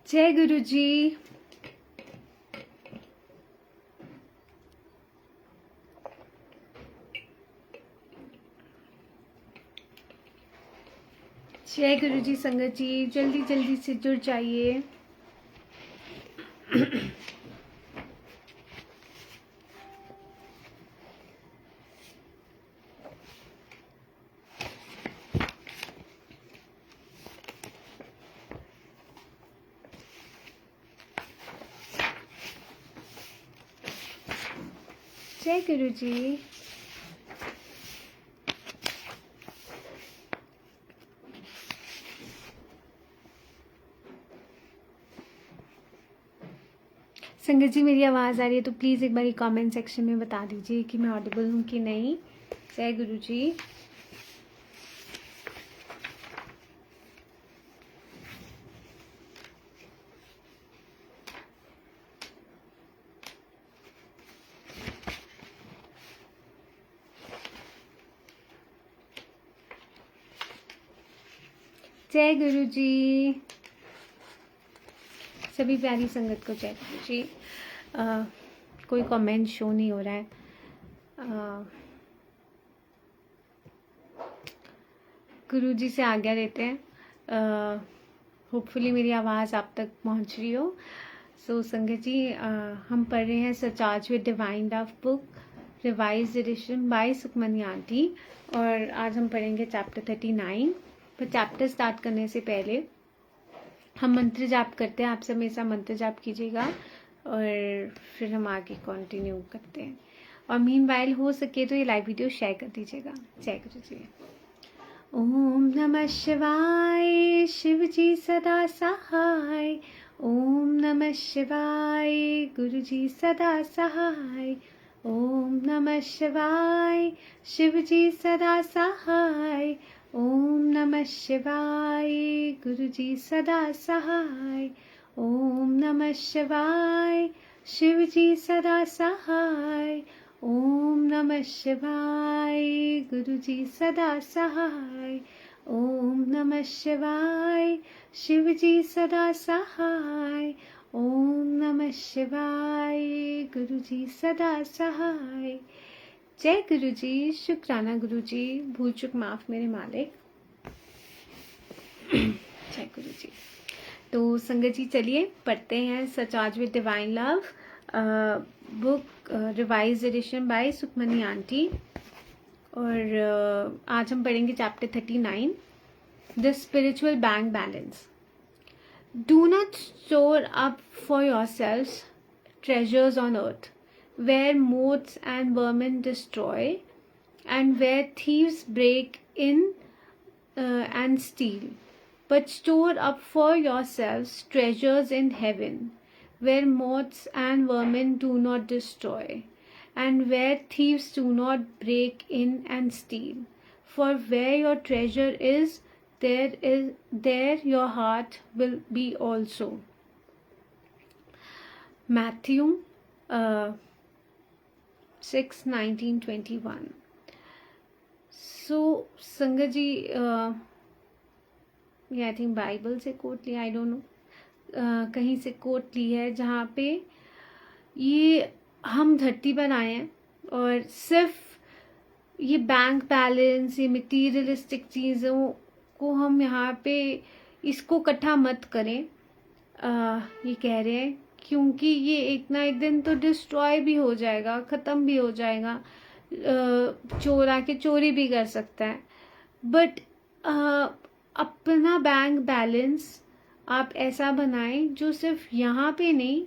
जय गुरु जी। जय गुरु जी। संगत जी जल्दी जल्दी से जुड़ जाइए। जय गुरु जी। संगत जी मेरी आवाज़ आ रही है तो प्लीज़ एक बार कमेंट सेक्शन में बता दीजिए कि मैं ऑडिबल हूँ कि नहीं। जय गुरु जी। जय गुरु जी। सभी प्यारी संगत को जय गुरु जी। कोई कमेंट शो नहीं हो रहा है। गुरु जी से आज्ञा लेते हैं। होपफुली मेरी आवाज़ आप तक पहुंच रही हो। सो संगत जी हम पढ़ रहे हैं सचाज with divine love book revise edition by Sukhmani aunty और आज हम पढ़ेंगे चैप्टर 39। पर चैप्टर स्टार्ट करने से पहले हम मंत्र जाप करते हैं। आप सब हमेशा मंत्र जाप कीजिएगा और फिर हम आगे कंटिन्यू करते हैं। और मीनवाइल हो सके तो ये लाइव वीडियो शेयर कर दीजिएगा। जय गुरु जी। ओम नमः शिवाय। शिव जी सदा सहाय। ओम नमः शिवाय। गुरु जी सदा सहाय। ओम नमः शिवाय। शिव जी सदा सहाय। ओम नमः शिवाय। गुरु जी सदा सहाय। ओम नमः शिवाय। शिव जी सदा सहाय। ओम नमः शिवाय। गुरु जी सदा सहाय। ओम नमः शिवाय। शिव जी सदा सहाय। ओम नमः शिवाय। गुरु जी सदा सहाय। जय गुरु जी। शुक्राना गुरु जी। भूल चुक माफ मेरे मालिक। जय गुरु जी। तो संगत जी चलिए पढ़ते हैं सचाज with divine love book revise edition by Sukhmani aunty और आज हम पढ़ेंगे chapter 39 the spiritual bank balance. Do not store up for your selves treasures on earth where moths and vermin destroy and where thieves break in and steal, but store up for yourselves treasures in heaven where moths and vermin do not destroy and where thieves do not break in and steal, for where your treasure is there your heart will be also. Matthew 6:19-21। सो संगत जी ये I think Bible से coat लिया, I don't know कहीं से coat ली है जहाँ पे ये हम धरती पर आए हैं और सिर्फ ये बैंक बैलेंस ये मटीरियलिस्टिक चीज़ों को हम यहाँ पे इसको इकट्ठा मत करें। ये कह रहे हैं क्योंकि ये एक ना एक दिन तो डिस्ट्रॉय भी हो जाएगा, ख़त्म भी हो जाएगा, चोर आके चोरी भी कर सकता है। बट अपना बैंक बैलेंस आप ऐसा बनाएं जो सिर्फ यहाँ पे नहीं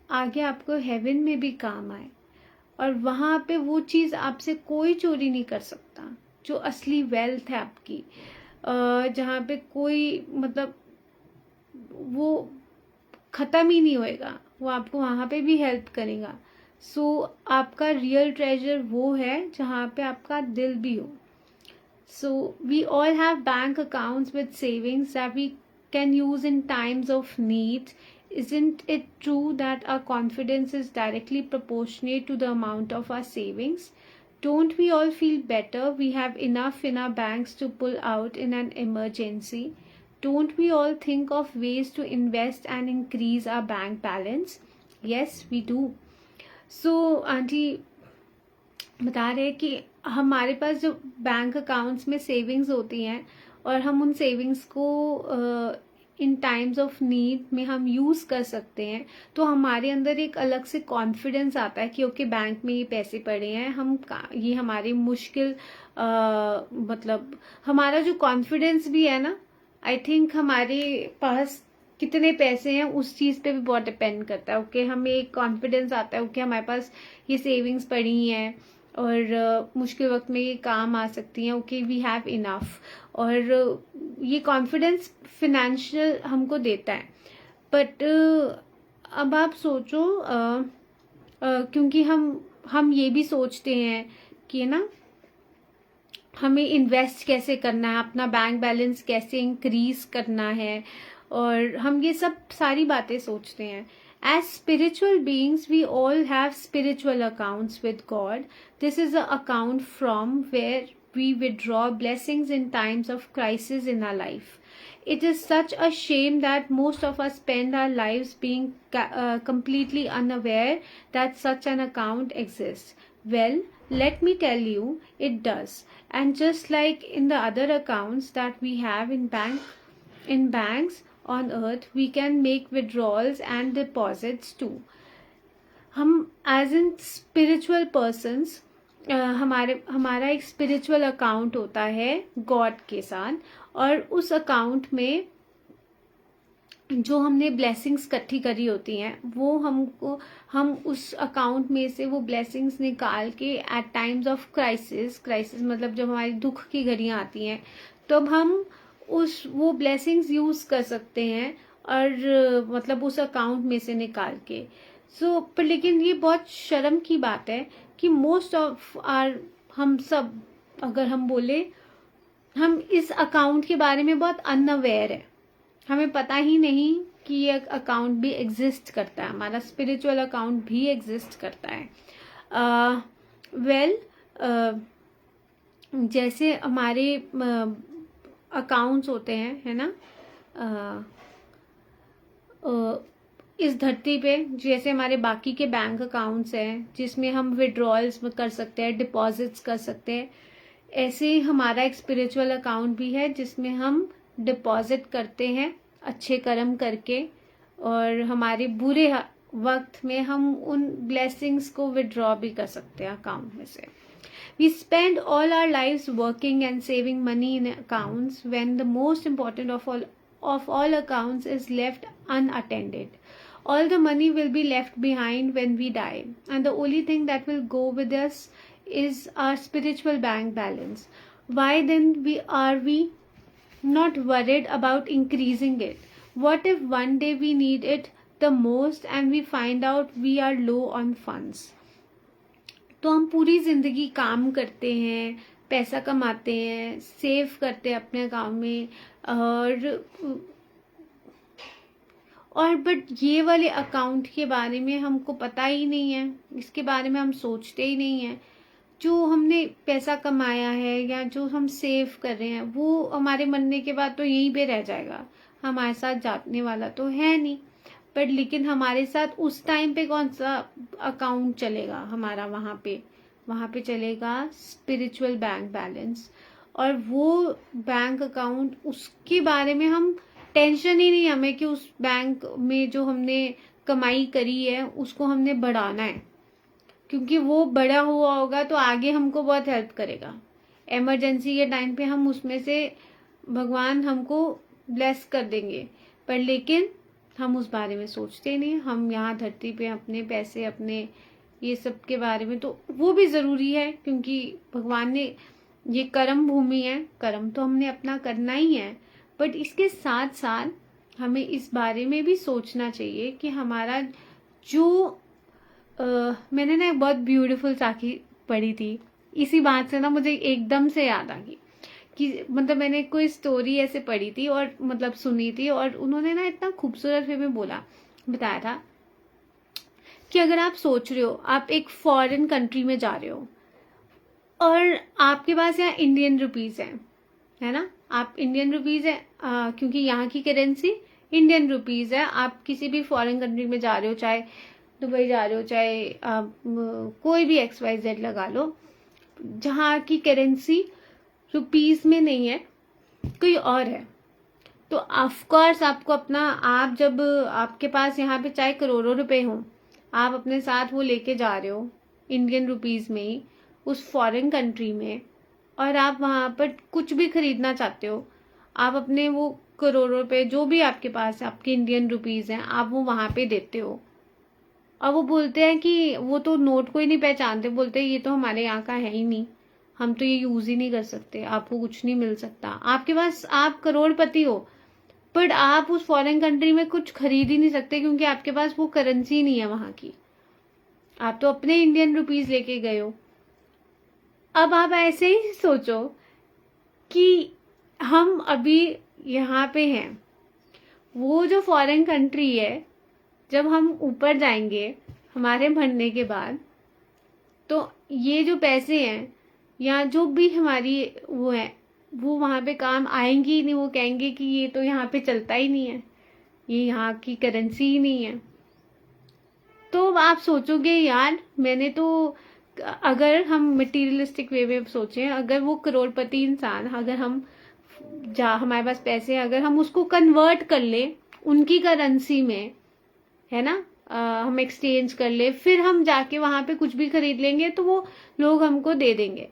आगे आपको हेवन में भी काम आए और वहाँ पे वो चीज़ आपसे कोई चोरी नहीं कर सकता जो असली वेल्थ है आपकी, जहाँ पे कोई मतलब वो ख़त्म ही नहीं होएगा, वो आपको वहाँ पे भी हेल्प करेगा। सो आपका रियल ट्रेजर वो है जहाँ पे आपका दिल भी हो। So we all have bank accounts with savings that we can use in times of need. Isn't it true that our confidence is directly proportionate to the amount of our savings? Don't we all feel better we have enough in our banks to pull out in an emergency? don't we all think of ways to invest and increase our bank balance? Yes, we do. So aunty बता रहे हैं कि हमारे पास जो bank accounts में savings होती हैं और हम उन सेविंग्स को इन टाइम्स ऑफ नीड में हम यूज़ कर सकते हैं, तो हमारे अंदर एक अलग से कॉन्फिडेंस आता है कि ओके बैंक में ये पैसे पड़े हैं, ये हमारी मुश्किल मतलब हमारा जो कॉन्फिडेंस भी है ना, आई थिंक हमारे पास कितने पैसे हैं उस चीज़ पे भी बहुत डिपेंड करता है. ओके हमें एक कॉन्फिडेंस आता है ओके हमारे पास ये सेविंग्स पड़ी हैं और मुश्किल वक्त में ये काम आ सकती हैं. Okay we have enough. और ये कॉन्फिडेंस फिनेंशियल हमको देता है. बट अब आप सोचो क्योंकि हम ये भी सोचते हैं कि ना हमें इन्वेस्ट कैसे करना है, अपना बैंक बैलेंस कैसे इंक्रीज करना है, और हम ये सब सारी बातें सोचते हैं. As spiritual beings, we all have spiritual accounts with God. This is an account from where we withdraw blessings in times of crisis in our life. It is such a shame that most of us spend our lives being completely unaware that such an account exists. Well, let me tell you, it does. And just like in the other accounts that we have in banks on earth, we can make withdrawals and deposits too. हम as in spiritual persons हमारा एक spiritual account होता है God के साथ, और उस account में जो हमने ब्लेसिंग्स इकट्ठी करी होती हैं वो हम उस अकाउंट में से वो ब्लेसिंग्स निकाल के एट टाइम्स ऑफ क्राइसिस मतलब जब हमारी दुख की घड़ियाँ आती हैं तब हम वो ब्लेसिंग्स यूज़ कर सकते हैं, और मतलब उस अकाउंट में से निकाल के. पर लेकिन ये बहुत शर्म की बात है कि मोस्ट ऑफ हम सब अगर हम बोले हम इस अकाउंट के बारे में बहुत अनअवेयर है. हमें पता ही नहीं कि ये अकाउंट भी एग्जिस्ट करता है, हमारा स्पिरिचुअल अकाउंट भी एग्जिस्ट करता है. जैसे हमारे अकाउंट्स होते हैं है ना इस धरती पे, जैसे हमारे बाकी के बैंक अकाउंट्स हैं जिसमें हम विड्रॉल्स कर सकते हैं, डिपॉजिट्स कर सकते हैं, ऐसे ही हमारा एक स्पिरिचुअल अकाउंट भी है जिसमें हम डिपॉजिट करते हैं अच्छे कर्म करके, और हमारे बुरे वक्त में हम उन ब्लेसिंग्स को विड्रॉ भी कर सकते हैं अकाउंट में से. We spend all our lives working and saving money in accounts when the most important of all accounts is left unattended. All the money will be left behind when we die, and the only thing that will go with us is our spiritual bank balance. Why then are we not worried about increasing it? What if one day we need it the most and we find out we are low on funds? तो हम पूरी ज़िंदगी काम करते हैं, पैसा कमाते हैं, सेव करते हैं अपने अकाउंट में, और बट ये वाले अकाउंट के बारे में हमको पता ही नहीं है, इसके बारे में हम सोचते ही नहीं हैं. जो हमने पैसा कमाया है या जो हम सेव कर रहे हैं वो हमारे मरने के बाद तो यहीं पे रह जाएगा, हमारे साथ जाने वाला तो है नहीं. बट लेकिन हमारे साथ उस टाइम पे कौन सा अकाउंट चलेगा हमारा, वहाँ पे चलेगा स्पिरिचुअल बैंक बैलेंस. और वो बैंक अकाउंट, उसके बारे में हम टेंशन ही नहीं हमें कि उस बैंक में जो हमने कमाई करी है उसको हमने बढ़ाना है, क्योंकि वो बड़ा हुआ होगा तो आगे हमको बहुत हेल्प करेगा. इमरजेंसी के टाइम पे हम उसमें से भगवान हमको ब्लेस कर देंगे. पर लेकिन हम उस बारे में सोचते नहीं. हम यहाँ धरती पे अपने पैसे, अपने ये सब के बारे में, तो वो भी ज़रूरी है क्योंकि भगवान ने ये कर्म भूमि है, कर्म तो हमने अपना करना ही है. बट इसके साथ साथ हमें इस बारे में भी सोचना चाहिए कि हमारा जो मैंने ना एक बहुत ब्यूटीफुल साखी पढ़ी थी, इसी बात से ना मुझे एकदम से याद आ गई कि मतलब मैंने कोई स्टोरी ऐसे पढ़ी थी और मतलब सुनी थी, और उन्होंने ना इतना खूबसूरत वे में बताया था कि अगर आप सोच रहे हो आप एक फॉरेन कंट्री में जा रहे हो और आपके पास यहाँ इंडियन रुपीस है ना, आप इंडियन रुपीज़ है, क्योंकि यहाँ की करेंसी इंडियन रुपीज़ है। आप किसी भी फॉरेन कंट्री में जा रहे हो, चाहे दुबई जा रहे हो, चाहे आप कोई भी XYZ लगा लो, जहाँ की करेंसी रुपीज़ में नहीं है, कोई और है, तो ऑफ कोर्स आपको अपना, आप जब आपके पास यहाँ पे चाहे करोड़ों रुपए हों, आप अपने साथ वो लेके जा रहे हो इंडियन रुपीज़ में ही उस फॉरेन कंट्री में, और आप वहाँ पर कुछ भी खरीदना चाहते हो, आप अपने वो करोड़ों रुपए जो भी आपके पास है, आपके इंडियन रुपीज़ हैं, आप वो वहाँ पे देते हो। और वो बोलते हैं कि वो तो नोट को ही नहीं पहचानते, बोलते हैं ये तो हमारे यहाँ का है ही नहीं, हम तो ये यूज़ ही नहीं कर सकते, आपको कुछ नहीं मिल सकता। आपके पास, आप करोड़पति हो, बट आप उस फॉरेन कंट्री में कुछ खरीद ही नहीं सकते, क्योंकि आपके पास वो करेंसी नहीं है वहाँ की। आप तो अपने इंडियन रुपीज़ लेके गए हो। अब आप ऐसे ही सोचो कि हम अभी यहाँ पे हैं, वो जो फॉरेन कंट्री है, जब हम ऊपर जाएंगे हमारे मरने के बाद, तो ये जो पैसे हैं या जो भी हमारी वो है, वो वहाँ पे काम आएंगी ही नहीं। वो कहेंगे कि ये तो यहाँ पे चलता ही नहीं है, ये यहाँ की करेंसी ही नहीं है। तो आप सोचोगे यार, मैंने तो, अगर हम मटीरियलिस्टिक वे में सोचें, अगर वो करोड़पति इंसान, अगर हमारे पास पैसे, अगर हम उसको कन्वर्ट कर ले उनकी करेंसी में, है ना, हम एक्सचेंज कर ले, फिर हम जाके वहाँ पे कुछ भी खरीद लेंगे तो वो लोग हमको दे देंगे।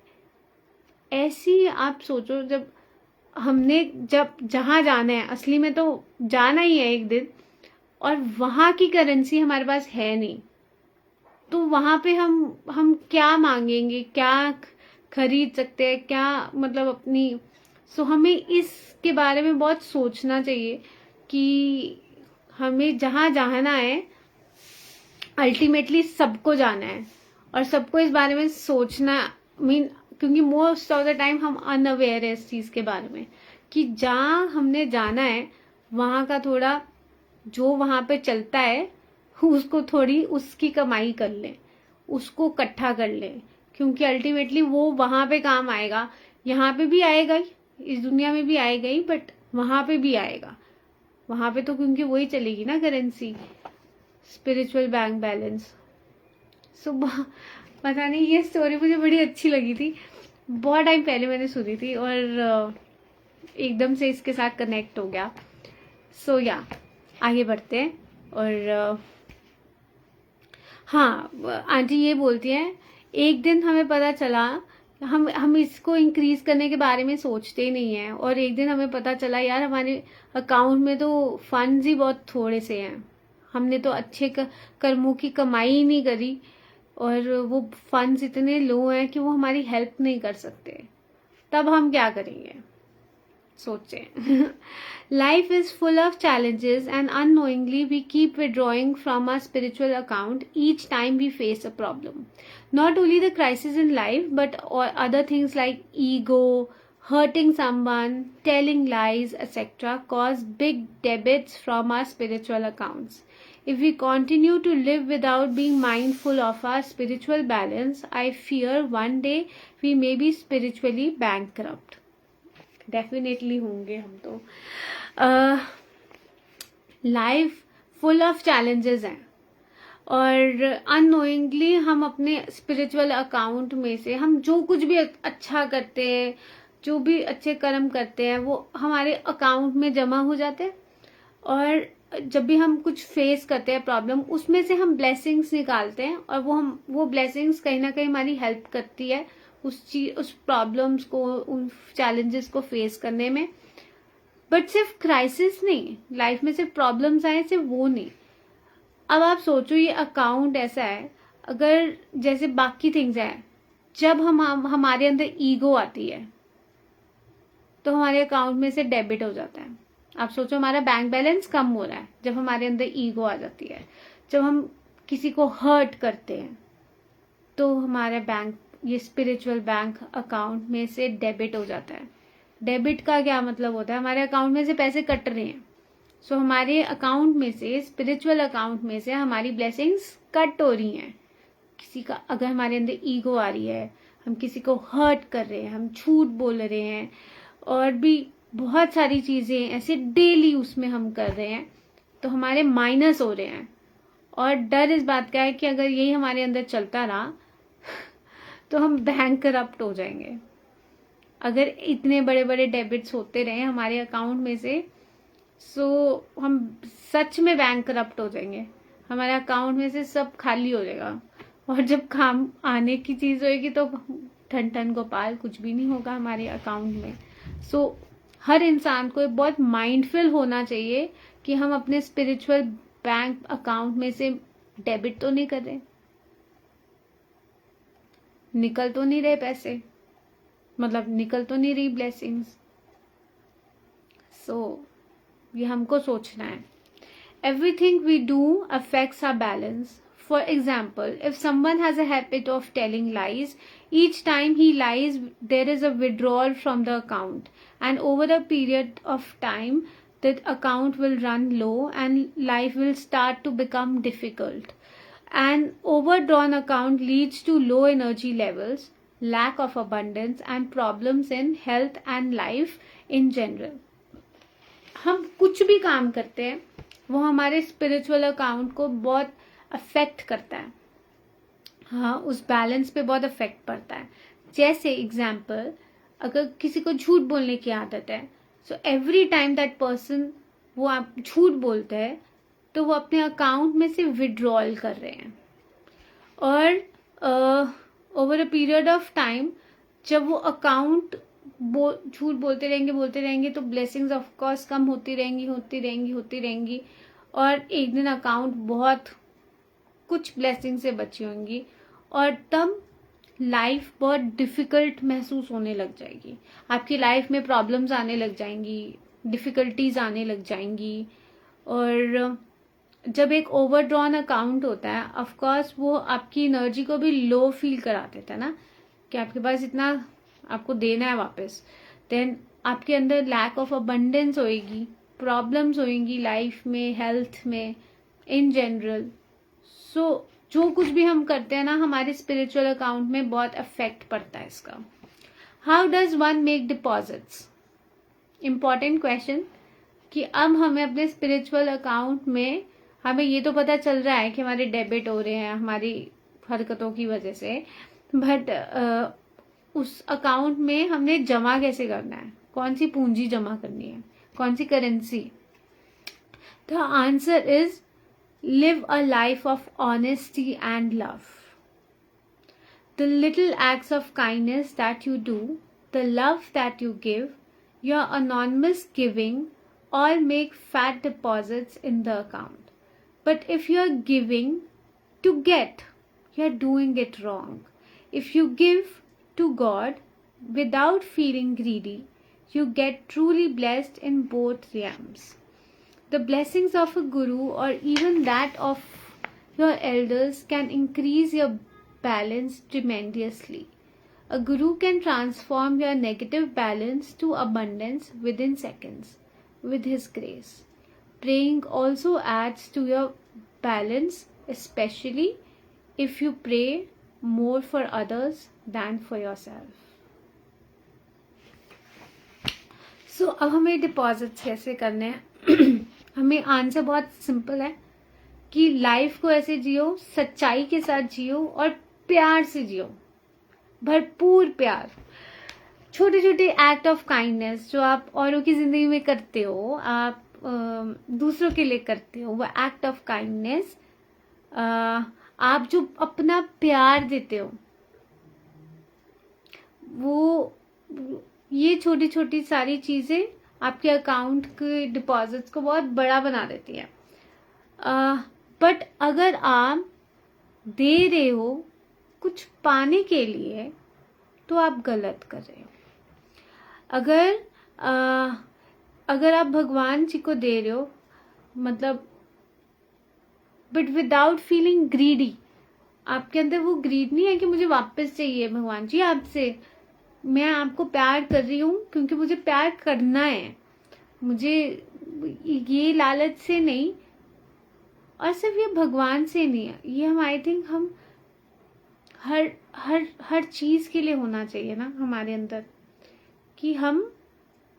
ऐसी आप सोचो, जब जहाँ जाना है, असली में तो जाना ही है एक दिन, और वहाँ की करेंसी हमारे पास है नहीं, तो वहाँ पे हम क्या मांगेंगे, क्या खरीद सकते हैं, क्या मतलब अपनी। सो हमें इसके बारे में बहुत सोचना चाहिए कि हमें जहाँ जाना है, अल्टीमेटली सबको जाना है, और सबको इस बारे में सोचना, क्योंकि मोस्ट ऑफ द टाइम हम अनअवेयर है इस चीज़ के बारे में कि जहाँ हमने जाना है वहाँ का थोड़ा जो वहाँ पे चलता है उसको थोड़ी उसकी कमाई कर लें, उसको इकट्ठा कर लें, क्योंकि अल्टीमेटली वो वहाँ पे काम आएगा। यहाँ पे भी आएगा ही, इस दुनिया में भी आएगा ही, बट वहाँ पे भी आएगा। वहाँ पे तो क्योंकि वही चलेगी ना करेंसी, स्पिरिचुअल बैंक बैलेंस। सो पता नहीं, ये स्टोरी मुझे बड़ी अच्छी लगी थी, बहुत टाइम पहले मैंने सुनी थी और एकदम से इसके साथ कनेक्ट हो गया। सो या आगे बढ़ते हैं। और हाँ, आंटी ये बोलती हैं, एक दिन हमें पता चला, हम इसको इंक्रीज करने के बारे में सोचते ही नहीं है, और एक दिन हमें पता चला यार हमारे अकाउंट में तो फंड्स ही बहुत थोड़े से हैं, हमने तो अच्छे कर्मों की कमाई ही नहीं करी, और वो फंड्स इतने लो हैं कि वो हमारी हेल्प नहीं कर सकते। तब हम क्या करेंगे, सोचें। Life is full of challenges, and unknowingly we keep withdrawing from our spiritual account each time we face a problem. Not only the crisis in life, but other things like ego, hurting someone, telling lies, etc. cause big debits from our spiritual accounts. If we continue to live without being mindful of our spiritual balance, I fear one day we may be spiritually bankrupt. Definitely होंगे हम तो। Life full of challenges हैं, और unknowingly हम अपने spiritual account में से हम जो कुछ भी अच्छा करते हैं, जो भी अच्छे कर्म करते हैं, वो हमारे अकाउंट में जमा हो जाते हैं, और जब भी हम कुछ फेस करते हैं प्रॉब्लम, उसमें से हम ब्लेसिंग्स निकालते हैं, और वो ब्लेसिंग्स कहीं ना कहीं हमारी हेल्प करती है उस प्रॉब्लम्स को, उन चैलेंजेस को फेस करने में। बट सिर्फ क्राइसिस नहीं, लाइफ में सिर्फ प्रॉब्लम्स आए, सिर्फ वो नहीं। अब आप सोचो, ये अकाउंट ऐसा है, अगर जैसे बाकी थिंग्स है, जब हमारे अंदर ईगो आती है तो हमारे अकाउंट में से डेबिट हो जाता है। आप सोचो, हमारा बैंक बैलेंस कम हो रहा है जब हमारे अंदर ईगो आ जाती है। जब हम किसी को हर्ट करते हैं तो हमारा ये स्पिरिचुअल बैंक अकाउंट में से डेबिट हो जाता है। डेबिट का क्या मतलब होता है, हमारे अकाउंट में से पैसे कट रहे हैं। सो हमारे अकाउंट में से, स्पिरिचुअल अकाउंट में से हमारी ब्लेसिंग्स कट हो रही हैं। किसी का अगर हमारे अंदर ईगो आ रही है, हम किसी को हर्ट कर रहे हैं, हम झूठ बोल रहे हैं, और भी बहुत सारी चीज़ें ऐसे डेली उसमें हम कर रहे हैं तो हमारे माइनस हो रहे हैं। और डर इस बात का है कि अगर यही हमारे अंदर चलता रहा तो हम बैंक करप्ट हो जाएंगे। अगर इतने बड़े बड़े डेबिट्स होते रहे हमारे अकाउंट में से, सो हम सच में बैंक करप्ट हो जाएंगे। हमारे अकाउंट में से सब खाली हो जाएगा और जब काम आने की चीज़ होएगी तो ठन ठन गोपाल कुछ भी नहीं होगा हमारे अकाउंट में। सो हर इंसान को बहुत माइंडफुल होना चाहिए कि हम अपने स्पिरिचुअल बैंक अकाउंट में से डेबिट तो नहीं कर रहे, निकल तो नहीं रहे पैसे, मतलब निकल तो नहीं रही ब्लेसिंग्स। सो ये हमको सोचना है। Everything we do affects our balance. For example, if someone has a habit of telling lies, each time he lies, there is a withdrawal from the account. And over a period of time, that account will run low and life will start to become difficult. An overdrawn account leads to low energy levels, lack of abundance, and problems in health and life in general. हम कुछ भी काम करते हैं वो हमारे spiritual account को बहुत अफेक्ट करता है। हाँ, उस बैलेंस पे बहुत अफेक्ट पड़ता है। जैसे एग्जाम्पल, अगर किसी को झूठ बोलने की आदत है, so every time that person वो आप झूठ बोलते हैं तो वो अपने अकाउंट में से विड्रॉल कर रहे हैं। और over a period of time जब वो अकाउंट झूठ बोलते रहेंगे तो ब्लेसिंग्स ऑफ कोर्स कम होती रहेंगी और एक दिन अकाउंट बहुत कुछ ब्लेसिंग से बची होंगी और तब लाइफ बहुत डिफिकल्ट महसूस होने लग जाएगी। आपकी लाइफ में प्रॉब्लम्स आने लग जाएंगी, डिफिकल्टीज आने लग जाएंगी। और जब एक ओवरड्रॉन अकाउंट होता है, ऑफ कोर्स वो आपकी एनर्जी को भी लो फील करा देता है ना, कि आपके पास इतना आपको देना है वापस। देन आपके अंदर लैक ऑफ अबंडेंस होएगी, प्रॉब्लम्स होएंगी लाइफ में, हेल्थ में, इन जनरल। सो जो कुछ भी हम करते हैं ना, हमारे स्पिरिचुअल अकाउंट में बहुत अफेक्ट पड़ता है इसका। How does one make deposits? Important question. कि अब हमें अपने स्पिरिचुअल अकाउंट में, हमें ये तो पता चल रहा है कि हमारे डेबिट हो रहे हैं हमारी हरकतों की वजह से, बट उस अकाउंट में हमने जमा कैसे करना है, कौन सी पूंजी जमा करनी है, कौन सी currency? The answer is live a life of honesty and love. The little acts of kindness that you do, the love that you give, your anonymous giving all make fat deposits in the account. But if you are giving to get, you are doing it wrong. If you give to God without feeling greedy, you get truly blessed in both realms. The blessings of a guru or even that of your elders can increase your balance tremendously. A guru can transform your negative balance to abundance within seconds with his grace. Praying also adds to your balance, especially if you pray more for others than for yourself. So, अब हमें deposits कैसे करने हैं? हमें answer बहुत simple है कि life को ऐसे जियो, सच्चाई के साथ जियो और प्यार से जियो, भरपूर प्यार। छोटे छोटे एक्ट ऑफ काइंडनेस जो आप औरों की जिंदगी में करते हो, आप दूसरों के लिए करते हो, वो एक्ट ऑफ काइंडनेस, आप जो अपना प्यार देते हो, वो ये छोटी छोटी सारी चीजें आपके अकाउंट के डिपॉजिट्स को बहुत बड़ा बना देती है। बट अगर आप दे रहे हो कुछ पाने के लिए तो आप गलत कर रहे हो। अगर आप भगवान जी को दे रहे हो, मतलब बट विदाउट फीलिंग ग्रीडी, आपके अंदर वो ग्रीड नहीं है कि मुझे वापस चाहिए भगवान जी आपसे, मैं आपको प्यार कर रही हूँ क्योंकि मुझे प्यार करना है, मुझे ये लालच से नहीं, और सिर्फ ये भगवान से नहीं है, ये हम आई थिंक हम हर चीज के लिए होना चाहिए ना हमारे अंदर, कि हम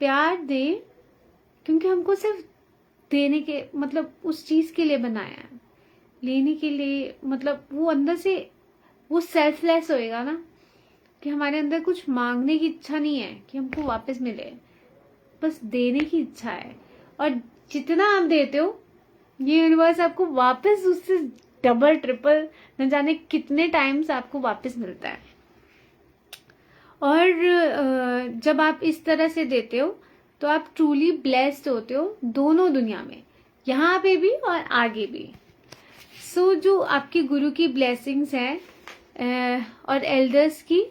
प्यार दें, क्योंकि हमको सिर्फ देने के मतलब उस चीज के लिए बनाया है, लेने के लिए मतलब वो अंदर से वो सेल्फलेस होएगा ना, कि हमारे अंदर कुछ मांगने की इच्छा नहीं है कि हमको वापस मिले, बस देने की इच्छा है। और जितना आप देते हो ये यूनिवर्स आपको वापस उससे डबल ट्रिपल न जाने कितने टाइम्स आपको वापस मिलता है। और जब आप इस तरह से देते हो तो आप ट्रूली ब्लेस्ड होते हो, दोनों दुनिया में, यहाँ पे भी और आगे भी। सो जो आपके गुरु की ब्लेसिंग्स हैं और एल्डर्स की,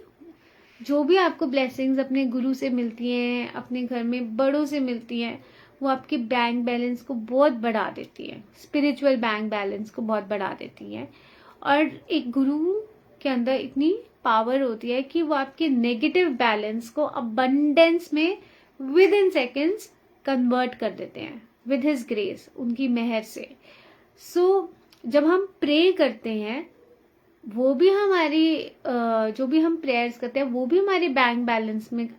जो भी आपको ब्लेसिंग्स अपने गुरु से मिलती हैं, अपने घर में बड़ों से मिलती हैं, वो आपके बैंक बैलेंस को बहुत बढ़ा देती है, स्पिरिचुअल बैंक बैलेंस को बहुत बढ़ा देती है। और एक गुरु के अंदर इतनी पावर होती है कि वो आपके नेगेटिव बैलेंस को अबंडेंस में विद इन सेकेंड्स कन्वर्ट कर देते हैं विद हिज ग्रेस, उनकी मेहर से। सो जब हम प्रे करते हैं, वो भी हमारी जो भी हम प्रेयर्स करते हैं वो भी हमारे बैंक बैलेंस में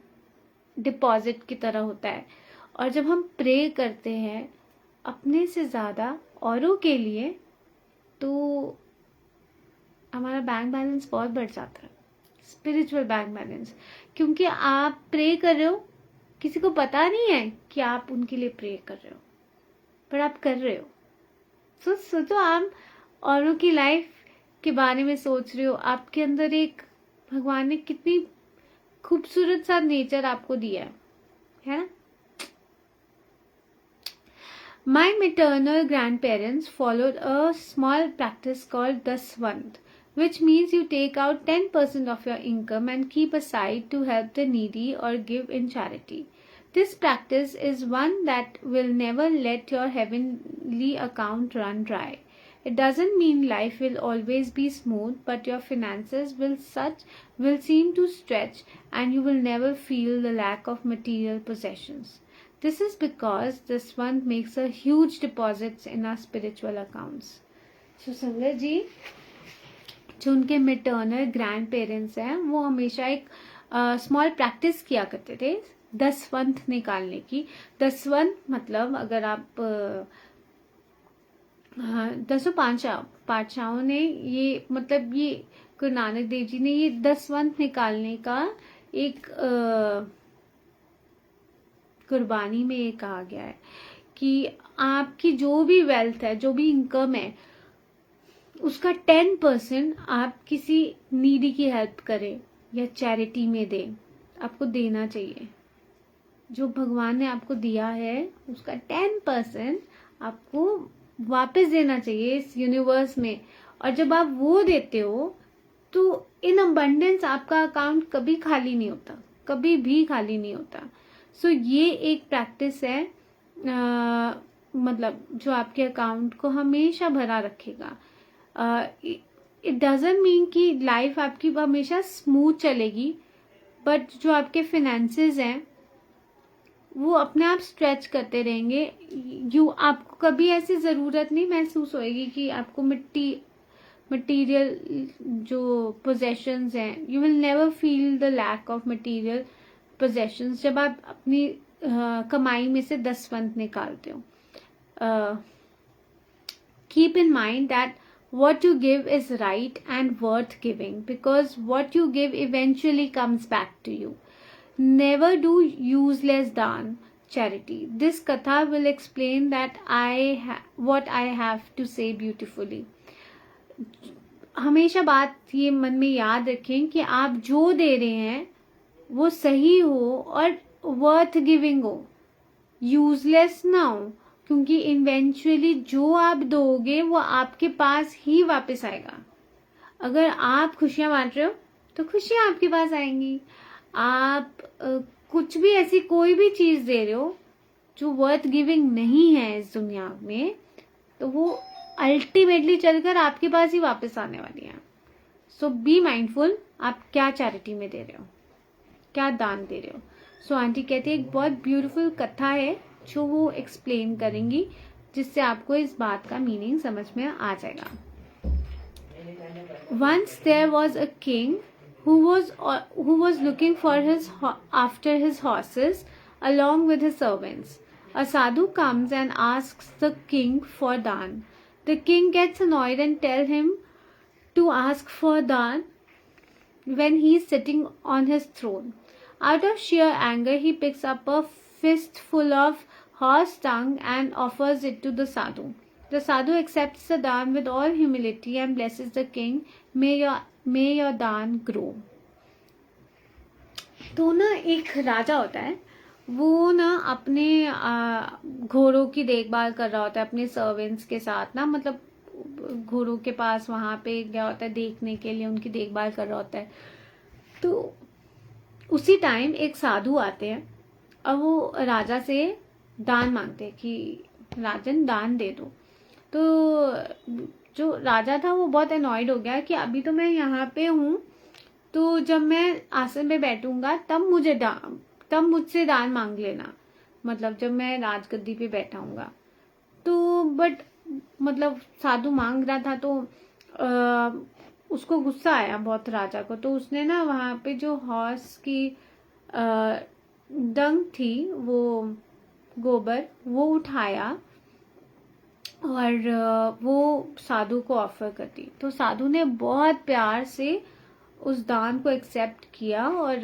डिपॉजिट की तरह होता है। और जब हम प्रे करते हैं अपने से ज़्यादा औरों के लिए, तो हमारा बैंक बैलेंस बहुत बढ़ जाता है, स्पिरिचुअल बैंक बैलेंस। क्योंकि आप प्रे कर रहे हो, किसी को पता नहीं है कि आप उनके लिए प्रे कर रहे हो, पर आप कर रहे हो। सोचो आप औरों की लाइफ के बारे में सोच रहे हो, आपके अंदर एक भगवान ने कितनी खूबसूरत सा नेचर आपको दिया है ना। My maternal grandparents followed a small practice called Daswant, which means you take out 10% of your income and keep aside to help the needy or give in charity. This practice is one that will never let your heavenly account run dry. It doesn't mean life will always be smooth, but your finances will seem to stretch and you will never feel the lack of material possessions. This is because this one makes a huge deposits in our spiritual accounts. So संगत जी, जो उनके maternal grand parents हैं, वो हमेशा एक small practice किया करते थे दसवंत निकालने की। दसवंत मतलब अगर आप दसों पातशाहों ने ये मतलब ये गुरु नानक देव जी ने ये दसवंत निकालने का एक कुर्बानी में ये कहा गया है कि आपकी जो भी वेल्थ है, जो भी इनकम है, उसका 10% आप किसी नीडी की हेल्प करें या चैरिटी में दें। आपको देना चाहिए, जो भगवान ने आपको दिया है उसका 10% आपको वापस देना चाहिए इस यूनिवर्स में। और जब आप वो देते हो तो इन अबंडेंस आपका अकाउंट कभी खाली नहीं होता, कभी भी खाली नहीं होता। सो ये एक प्रैक्टिस है मतलब जो आपके अकाउंट को हमेशा भरा रखेगा। इट डजंट मीन कि लाइफ आपकी हमेशा स्मूथ चलेगी, बट जो आपके फिनेंसेस हैं वो अपने आप स्ट्रेच करते रहेंगे। आपको कभी ऐसी ज़रूरत नहीं महसूस होएगी कि आपको मटीरियल जो पोजेशंस हैं, you will never feel the lack of material possessions जब आप अपनी कमाई में से दसवंत निकालते हो। Keep in mind that what you give is right and worth giving, because what you give eventually comes back to you. Never do useless dan, charity. This katha will explain that what I have to say beautifully. हमेशा बात ये मन में याद रखें कि आप जो दे रहे हैं वो सही हो और वर्थ गिविंग हो, यूजलेस ना हो, क्योंकि इवेंचुअली जो आप दोगे वो आपके पास ही वापस आएगा। अगर आप खुशियां बांट रहे हो तो खुशियां आपके पास आएंगी। आप कुछ भी ऐसी कोई भी चीज दे रहे हो जो वर्थ गिविंग नहीं है इस दुनिया में, तो वो अल्टीमेटली चलकर आपके पास ही वापस आने वाली है। सो बी माइंडफुल, आप क्या चैरिटी में दे रहे हो, क्या दान दे रहे हो। सो आंटी कहती है एक बहुत ब्यूटीफुल कथा है जो वो एक्सप्लेन करेंगी, जिससे आपको इस बात का मीनिंग समझ में आ जाएगा। Once there was a king who was looking for after his horses along with his servants. A sadhu comes and asks the king for dan. The king gets annoyed and tells him to ask for dan when he is sitting on his throne. Out of sheer anger, he picks up a fistful of horse dung and offers it to the sadhu. The sadhu accepts the dan with all humility and blesses the king. May your dan grow. तो ना एक राजा होता है, वो ना अपने घोड़ों की देखभाल कर रहा होता है अपने सर्वेंट्स के साथ ना, मतलब घोड़ों के पास वहाँ पे गया होता है देखने के लिए, उनकी देखभाल कर रहा होता है. तो उसी टाइम एक साधु आते हैं और वो राजा से दान मांगते हैं कि राजन दान दे दो. तो जो राजा था वो बहुत अनॉयड हो गया कि अभी तो मैं यहाँ पे हूँ, तो जब मैं आसन पे बैठूंगा तब मुझसे दान मांग लेना, मतलब जब मैं राजगद्दी पे बैठा हूँगा. तो बट मतलब साधु मांग रहा था तो उसको गुस्सा आया बहुत राजा को. तो उसने ना वहाँ पे जो हॉर्स की डंग थी, वो गोबर, वो उठाया और वो साधु को ऑफर कर दी. तो साधु ने बहुत प्यार से उस दान को एक्सेप्ट किया और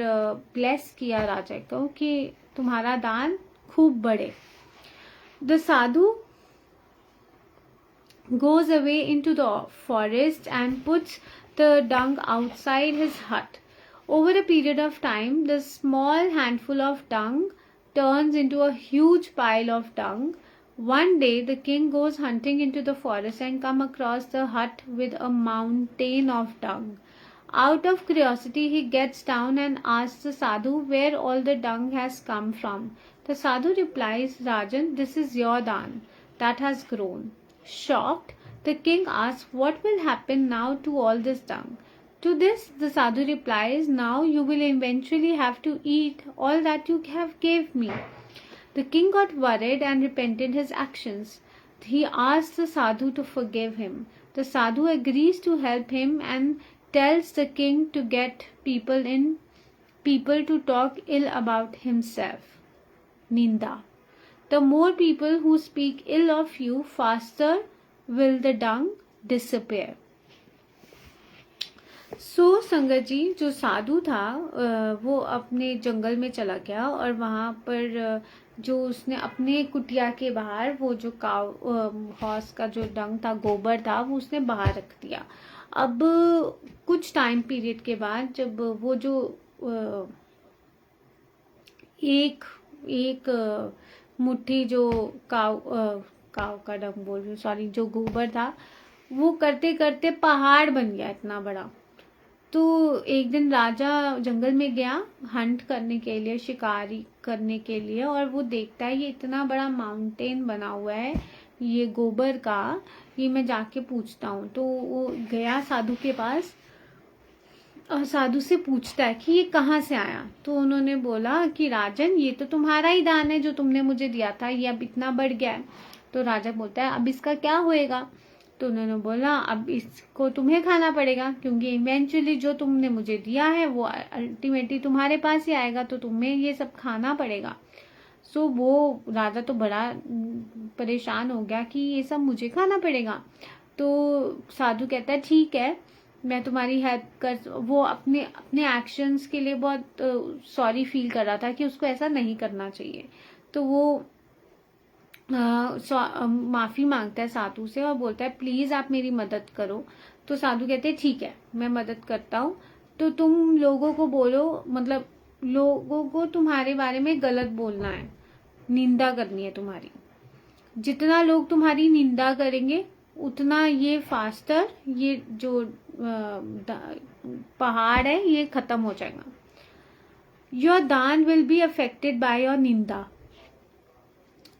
ब्लेस किया राजा को कि तुम्हारा दान खूब बढ़े. The Sadhu goes away into the forest and puts the dung outside his hut. Over a period of time, the small handful of dung turns into a huge pile of dung. One day, the king goes hunting into the forest and comes across the hut with a mountain of dung. Out of curiosity, he gets down and asks the sadhu where all the dung has come from. The sadhu replies, Rajan, this is your dan that has grown. Shocked, the king asks, what will happen now to all this dung? To this, the sadhu replies, now you will eventually have to eat all that you have gave me. The king got worried and repented his actions. He asked the sadhu to forgive him. The sadhu agrees to help him and tells the king to get people to talk ill about himself. Ninda. The more people who speak ill of you, faster will the dung disappear. सो संगत जी, जो साधु था वो अपने जंगल में चला गया और वहाँ पर जो उसने अपने कुटिया के बाहर वो जो हॉर्स का जो डंग था, गोबर था, वो उसने बाहर रख दिया. अब कुछ टाइम पीरियड के बाद जब वो जो एक मुट्ठी जो काव का डंग बोल रही हूँ, सॉरी, जो गोबर था, वो करते करते पहाड़ बन गया इतना बड़ा. तो एक दिन राजा जंगल में गया हंट करने के लिए, शिकारी करने के लिए, और वो देखता है ये इतना बड़ा माउंटेन बना हुआ है ये गोबर का, ये मैं जाके पूछता हूँ. तो वो गया साधु के पास और साधु से पूछता है कि ये कहाँ से आया. तो उन्होंने बोला कि राजन, ये तो तुम्हारा ही दान है जो तुमने मुझे दिया था, ये अब इतना बढ़ गया है. तो राजा बोलता है अब इसका क्या होएगा. तो उन्होंने बोला अब इसको तुम्हें खाना पड़ेगा, क्योंकि इवेंचुअली जो तुमने मुझे दिया है वो अल्टीमेटली तुम्हारे पास ही आएगा, तो तुम्हें ये सब खाना पड़ेगा. सो वो राजा तो बड़ा परेशान हो गया कि ये सब मुझे खाना पड़ेगा. तो साधु कहता है ठीक है, मैं तुम्हारी हेल्प कर. वो अपने एक्शंस के लिए बहुत सॉरी फील कर रहा था कि उसको ऐसा नहीं करना चाहिए. तो वो माफ़ी मांगता है साधु से और बोलता है प्लीज़ आप मेरी मदद करो. तो साधु कहते हैं ठीक है, मैं मदद करता हूँ. तो तुम लोगों को बोलो, मतलब लोगों को तुम्हारे बारे में गलत बोलना है, निंदा करनी है तुम्हारी. जितना लोग तुम्हारी निंदा करेंगे उतना ये फास्टर ये जो पहाड़ है ये खत्म हो जाएगा. योर दान will be affected by your निंदा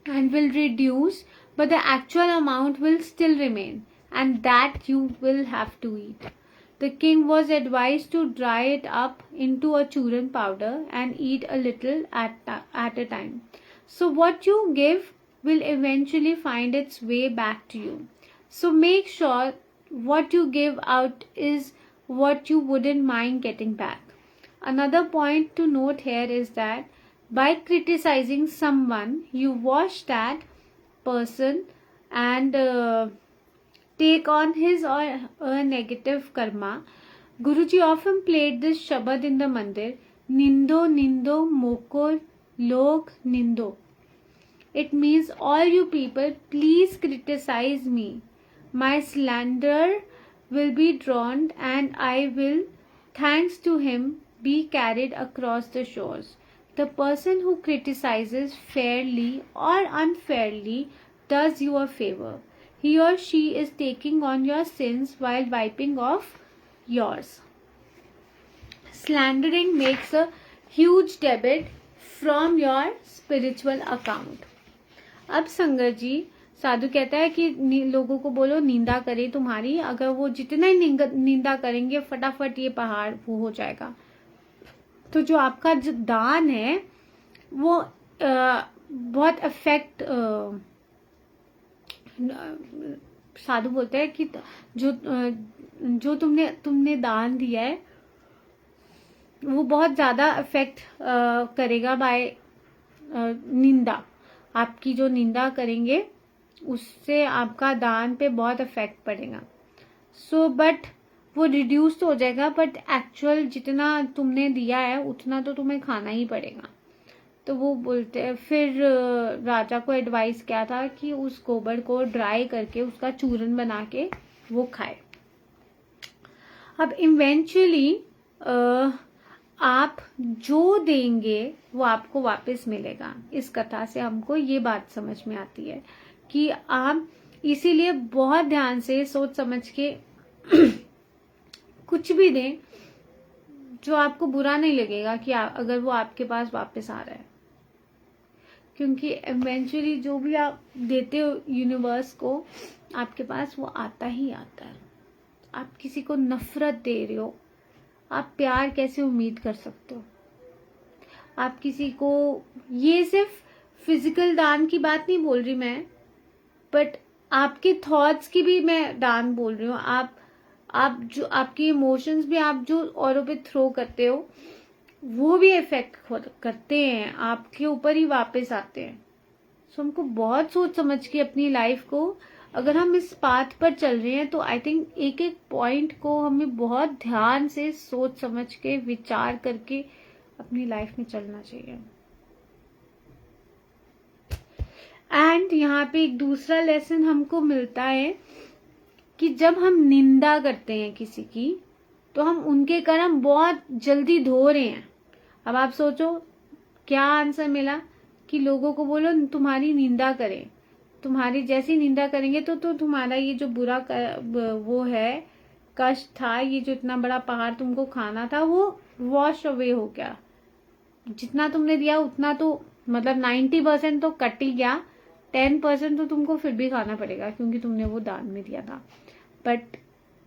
and will reduce, but the actual amount will still remain, and that you will have to eat. The king was advised to dry it up into a churn powder and eat a little at a time. So what you give will eventually find its way back to you. So make sure what you give out is what you wouldn't mind getting back. Another point to note here is that By criticizing someone, you wash that person and take on his or her negative karma. Guruji often played this shabad in the mandir. Nindo nindo moko log nindo. It means, all you people, please criticize me. My slander will be drowned and I will, thanks to him, be carried across the shores. The person who criticizes fairly or unfairly does you a favor. He or she is taking on your sins while wiping off yours. Slandering makes a huge debit from your spiritual account. अब संगत जी, साधु कहता है कि लोगों को बोलो निंदा करे तुम्हारी, अगर वो जितना ही निंदा करेंगे फटाफट ये पहाड़ वो हो जाएगा। तो जो आपका जो दान है वो बहुत अफेक्ट, साधु बोलते हैं कि जो तुमने दान दिया है वो बहुत ज्यादा अफेक्ट करेगा बाय निंदा। आपकी जो निंदा करेंगे उससे आपका दान पे बहुत इफेक्ट पड़ेगा। सो बट वो रिड्यूस तो हो जाएगा, बट एक्चुअल जितना तुमने दिया है उतना तो तुम्हें खाना ही पड़ेगा। तो वो बोलते हैं, फिर राजा को एडवाइस क्या था कि उस गोबर को ड्राई करके उसका चूरन बना के वो खाए। अब इवेंचुअली आप जो देंगे वो आपको वापस मिलेगा। इस कथा से हमको ये बात समझ में आती है कि आप इसीलिए बहुत ध्यान से सोच समझ के कुछ भी दें जो आपको बुरा नहीं लगेगा कि अगर वो आपके पास वापस आ रहा है, क्योंकि इवेंचुअली जो भी आप देते हो यूनिवर्स को, आपके पास वो आता ही आता है। आप किसी को नफरत दे रहे हो, आप प्यार कैसे उम्मीद कर सकते हो? आप किसी को, ये सिर्फ फिजिकल दान की बात नहीं बोल रही मैं, बट आपके थॉट्स की भी मैं दान बोल रही हूँ। आप जो आपकी इमोशंस भी आप जो औरों पे थ्रो करते हो वो भी इफेक्ट करते हैं, आपके ऊपर ही वापस आते हैं। सो हमको बहुत सोच समझ के अपनी लाइफ को, अगर हम इस पाथ पर चल रहे हैं तो आई थिंक एक एक पॉइंट को हमें बहुत ध्यान से सोच समझ के विचार करके अपनी लाइफ में चलना चाहिए। एंड यहाँ पे एक दूसरा लेसन हमको मिलता है कि जब हम निंदा करते हैं किसी की तो हम उनके कर्म बहुत जल्दी धो रहे हैं। अब आप सोचो क्या आंसर मिला कि लोगों को बोलो तुम्हारी निंदा करें, तुम्हारी जैसी निंदा करेंगे तो तुम्हारा ये जो बुरा वो है कष्ट था, ये जो इतना बड़ा पहाड़ तुमको खाना था वो वॉश अवे हो गया। जितना तुमने दिया उतना तो मतलब 90% तो कट ही गया, 10% तो तुमको फिर भी खाना पड़ेगा क्योंकि तुमने वो दान में दिया था। बट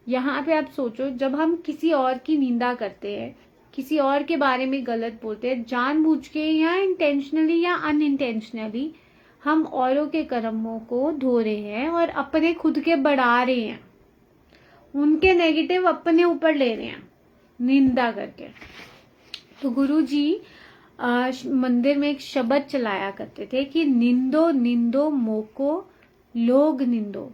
यहाँ पे आप सोचो, जब हम किसी और की निंदा करते हैं, किसी और के बारे में गलत बोलते हैं, जानबूझ के या इंटेंशनली या अनइंटेंशनली, हम औरों के कर्मों को धो रहे हैं और अपने खुद के बढ़ा रहे हैं, उनके नेगेटिव अपने ऊपर ले रहे हैं निंदा करके। तो गुरु जी मंदिर में एक शब्द चलाया करते थे कि निंदो निंदो मोको लोग निंदो,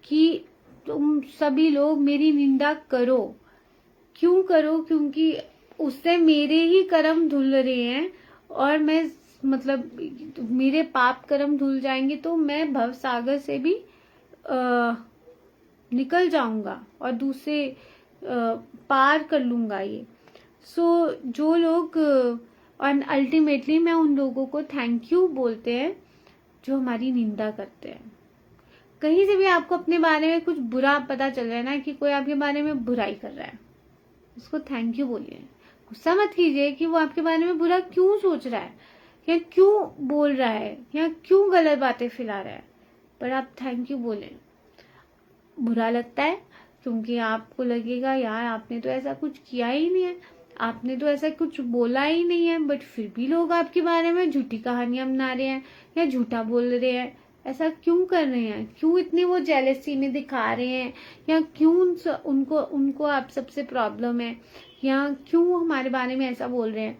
कि तुम सभी लोग मेरी निंदा करो। क्यों करो? क्योंकि उससे मेरे ही कर्म धुल रहे हैं और मैं मतलब मेरे पाप कर्म धुल जाएंगे तो मैं भव सागर से भी निकल जाऊंगा और दूसरे पार कर लूंगा ये। सो जो लोग और अल्टीमेटली मैं उन लोगों को थैंक यू बोलते हैं जो हमारी निंदा करते हैं। कहीं से भी आपको अपने बारे में कुछ बुरा पता चल रहा है ना कि कोई आपके बारे में बुराई कर रहा है, उसको थैंक यू बोलिए। गुस्सा मत कीजिए कि वो आपके बारे में बुरा क्यों सोच रहा है या क्यों बोल रहा है या क्यों गलत बातें फैला रहा है, पर आप थैंक यू बोलें। बुरा लगता है क्योंकि आपको लगेगा यार आपने तो ऐसा कुछ किया ही नहीं है, आपने तो ऐसा कुछ बोला ही नहीं है, बट फिर भी लोग आपके बारे में झूठी कहानियां बना रहे हैं या झूठा बोल रहे हैं। ऐसा क्यों कर रहे हैं? क्यों इतने वो जेलसी में दिखा रहे हैं? या क्यों उनको आप सबसे प्रॉब्लम है? या क्यों हमारे बारे में ऐसा बोल रहे हैं?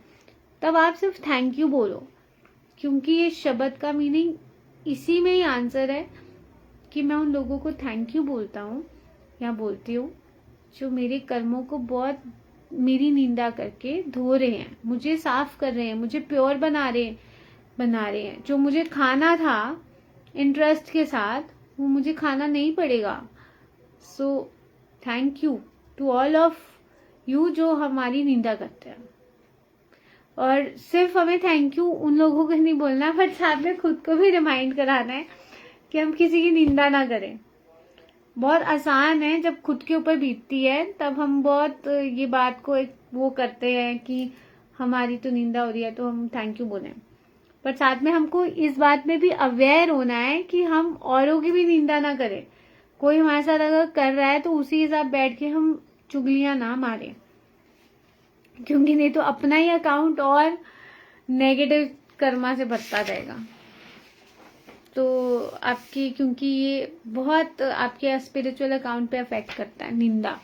तब आप सिर्फ थैंक यू बोलो, क्योंकि ये शब्द का मीनिंग इसी में ही आंसर है कि मैं उन लोगों को थैंक यू बोलता हूँ या बोलती हूँ जो मेरे कर्मों को बहुत मेरी निंदा करके धो रहे हैं, मुझे साफ कर रहे हैं, मुझे प्योर बना रहे हैं। जो मुझे खाना था इंटरेस्ट के साथ, वो मुझे खाना नहीं पड़ेगा। So thank you to all of you जो हमारी निंदा करते हैं। और सिर्फ हमें थैंक यू उन लोगों को नहीं बोलना, बट साथ में खुद को भी रिमाइंड कराना है कि हम किसी की निंदा ना करें। बहुत आसान है, जब खुद के ऊपर बीतती है तब हम बहुत ये बात को एक वो करते हैं कि हमारी तो निंदा हो रही है तो हम थैंक यू बोलें, पर साथ में हमको इस बात में भी अवेयर होना है कि हम औरों की भी निंदा ना करें। कोई हमारे साथ अगर कर रहा है तो उसी के साथ बैठ के हम चुगलियां ना मारें, क्योंकि नहीं तो अपना ही अकाउंट और नेगेटिव कर्मा से भरता जाएगा। तो आपकी, क्योंकि ये बहुत आपके स्पिरिचुअल अकाउंट पे अफेक्ट करता है, निंदा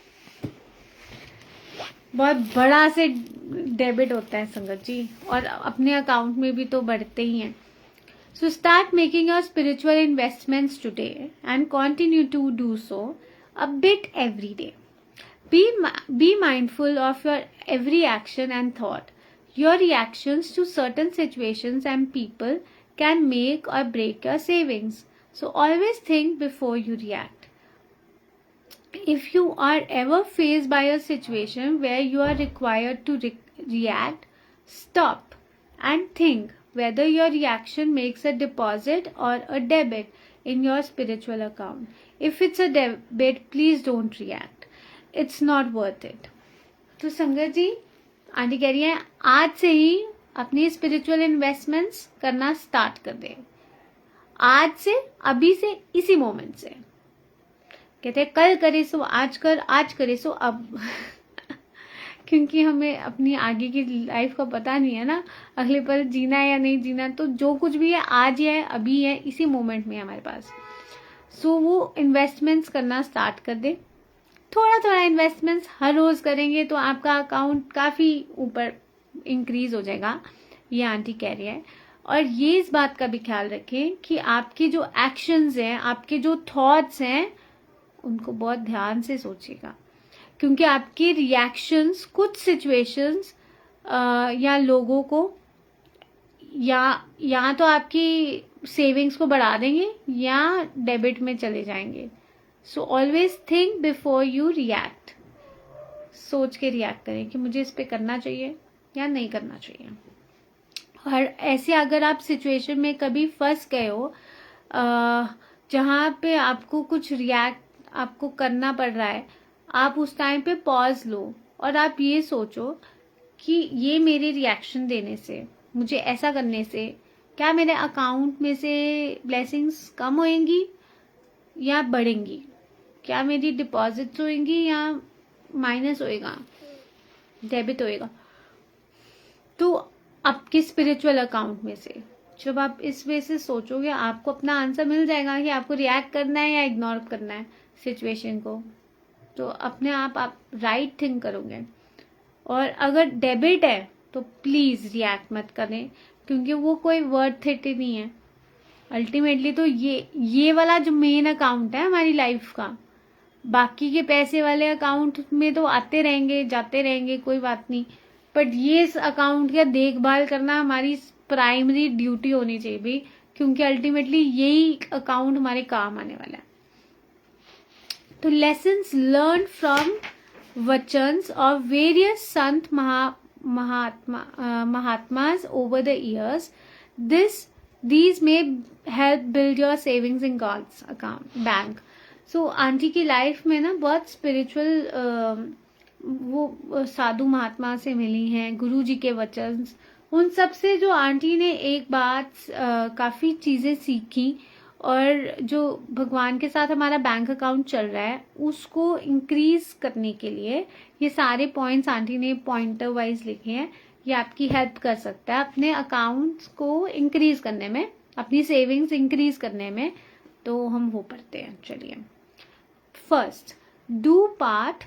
बहुत बड़ा से डेबिट होता है संगत जी, और अपने अकाउंट में भी तो बढ़ते ही हैं। So start making your spiritual investments today and continue to do so a bit every day. Be mindful of your every action and thought. Your reactions to certain situations and people can make or break your savings. So always think before you react. If you are ever faced by a situation where you are required to react, stop and think whether your reaction makes a deposit or a debit in your spiritual account. If it's a debit, please don't react. It's not worth it. तो संगत जी, aunty कह रही है आज से ही अपनी spiritual investments करना start कर दे. आज से, अभी से, इसी मोमेंट से. कहते हैं कल करे सो आज कर, आज करे सो अब. क्योंकि हमें अपनी आगे की लाइफ का पता नहीं है ना, अगले पल जीना है या नहीं जीना. तो जो कुछ भी है आज ही है, अभी है, इसी मोमेंट में है हमारे पास. सो वो इन्वेस्टमेंट्स करना स्टार्ट कर दे. थोड़ा थोड़ा इन्वेस्टमेंट्स हर रोज करेंगे तो आपका अकाउंट काफी ऊपर इंक्रीज हो जाएगा, ये आंटी कह रही है. और ये इस बात का भी ख्याल रखें कि आपके जो एक्शंस हैं, आपके जो थॉट्स हैं, उनको बहुत ध्यान से सोचिएगा, क्योंकि आपके रिएक्शंस कुछ सिचुएशंस या लोगों को या तो आपकी सेविंग्स को बढ़ा देंगे या डेबिट में चले जाएंगे. So always think before you react. सोच के रिएक्ट करें कि मुझे इस पे करना चाहिए या नहीं करना चाहिए. और ऐसे अगर आप सिचुएशन में कभी फंस गए हो जहाँ पे आपको कुछ रिएक्ट आपको करना पड़ रहा है, आप उस टाइम पे पॉज लो और आप ये सोचो कि ये मेरे रिएक्शन देने से, मुझे ऐसा करने से क्या मेरे अकाउंट में से ब्लेसिंग्स कम होएंगी या बढ़ेंगी, क्या मेरी डिपॉजिट्स होएंगी या माइनस होएगा, डेबिट होएगा. तो आपके स्पिरिचुअल अकाउंट में से जब आप इस वे से सोचोगे, आपको अपना आंसर मिल जाएगा कि आपको रिएक्ट करना है या इग्नोर करना है सिचुएशन को. तो अपने आप राइट थिंक करोगे. और अगर डेबिट है तो प्लीज रिएक्ट मत करें, क्योंकि वो कोई वर्थ इट ही नहीं है. अल्टीमेटली तो ये वाला जो मेन अकाउंट है हमारी लाइफ का, बाकी के पैसे वाले अकाउंट में तो आते रहेंगे जाते रहेंगे, कोई बात नहीं, बट ये इस अकाउंट का देखभाल करना हमारी प्राइमरी ड्यूटी होनी चाहिए भी, क्योंकि अल्टीमेटली यही अकाउंट हमारे काम आने वाला है. तो lessons learn from vachans of various sant mahatmas over the years. These may help build your savings in God's account, bank. So aunty की लाइफ में ना बहुत स्पिरिचुअल वो साधु महात्मा से मिली हैं, गुरु जी के वचन, उन सब से जो आंटी ने एक बात काफी चीजें सीखी, और जो भगवान के साथ हमारा बैंक अकाउंट चल रहा है उसको इंक्रीज करने के लिए ये सारे पॉइंट्स आंटी ने पॉइंटर वाइज लिखे हैं. ये आपकी हेल्प कर सकता है अपने अकाउंट्स को इंक्रीज करने में, अपनी सेविंग्स इंक्रीज करने में. तो हम वो पढ़ते हैं. चलिए, first, do part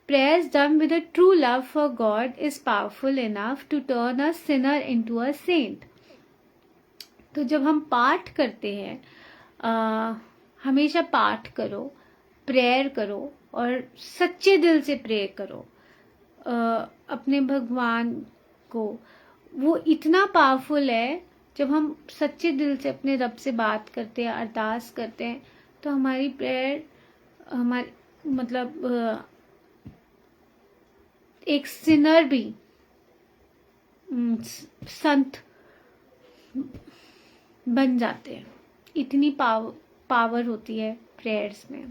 prayers done with a true love for God is powerful enough to turn a sinner into a saint. तो जब हम पाठ करते हैं, हमेशा पाठ करो, प्रेयर करो और सच्चे दिल से प्रे करो अपने भगवान को. वो इतना पावरफुल है. जब हम सच्चे दिल से अपने रब से बात करते हैं, अरदास करते हैं, तो हमारी प्रेयर, हमारी मतलब एक सिनर भी संत बन जाते हैं. इतनी पावर होती है प्रेयर्स में.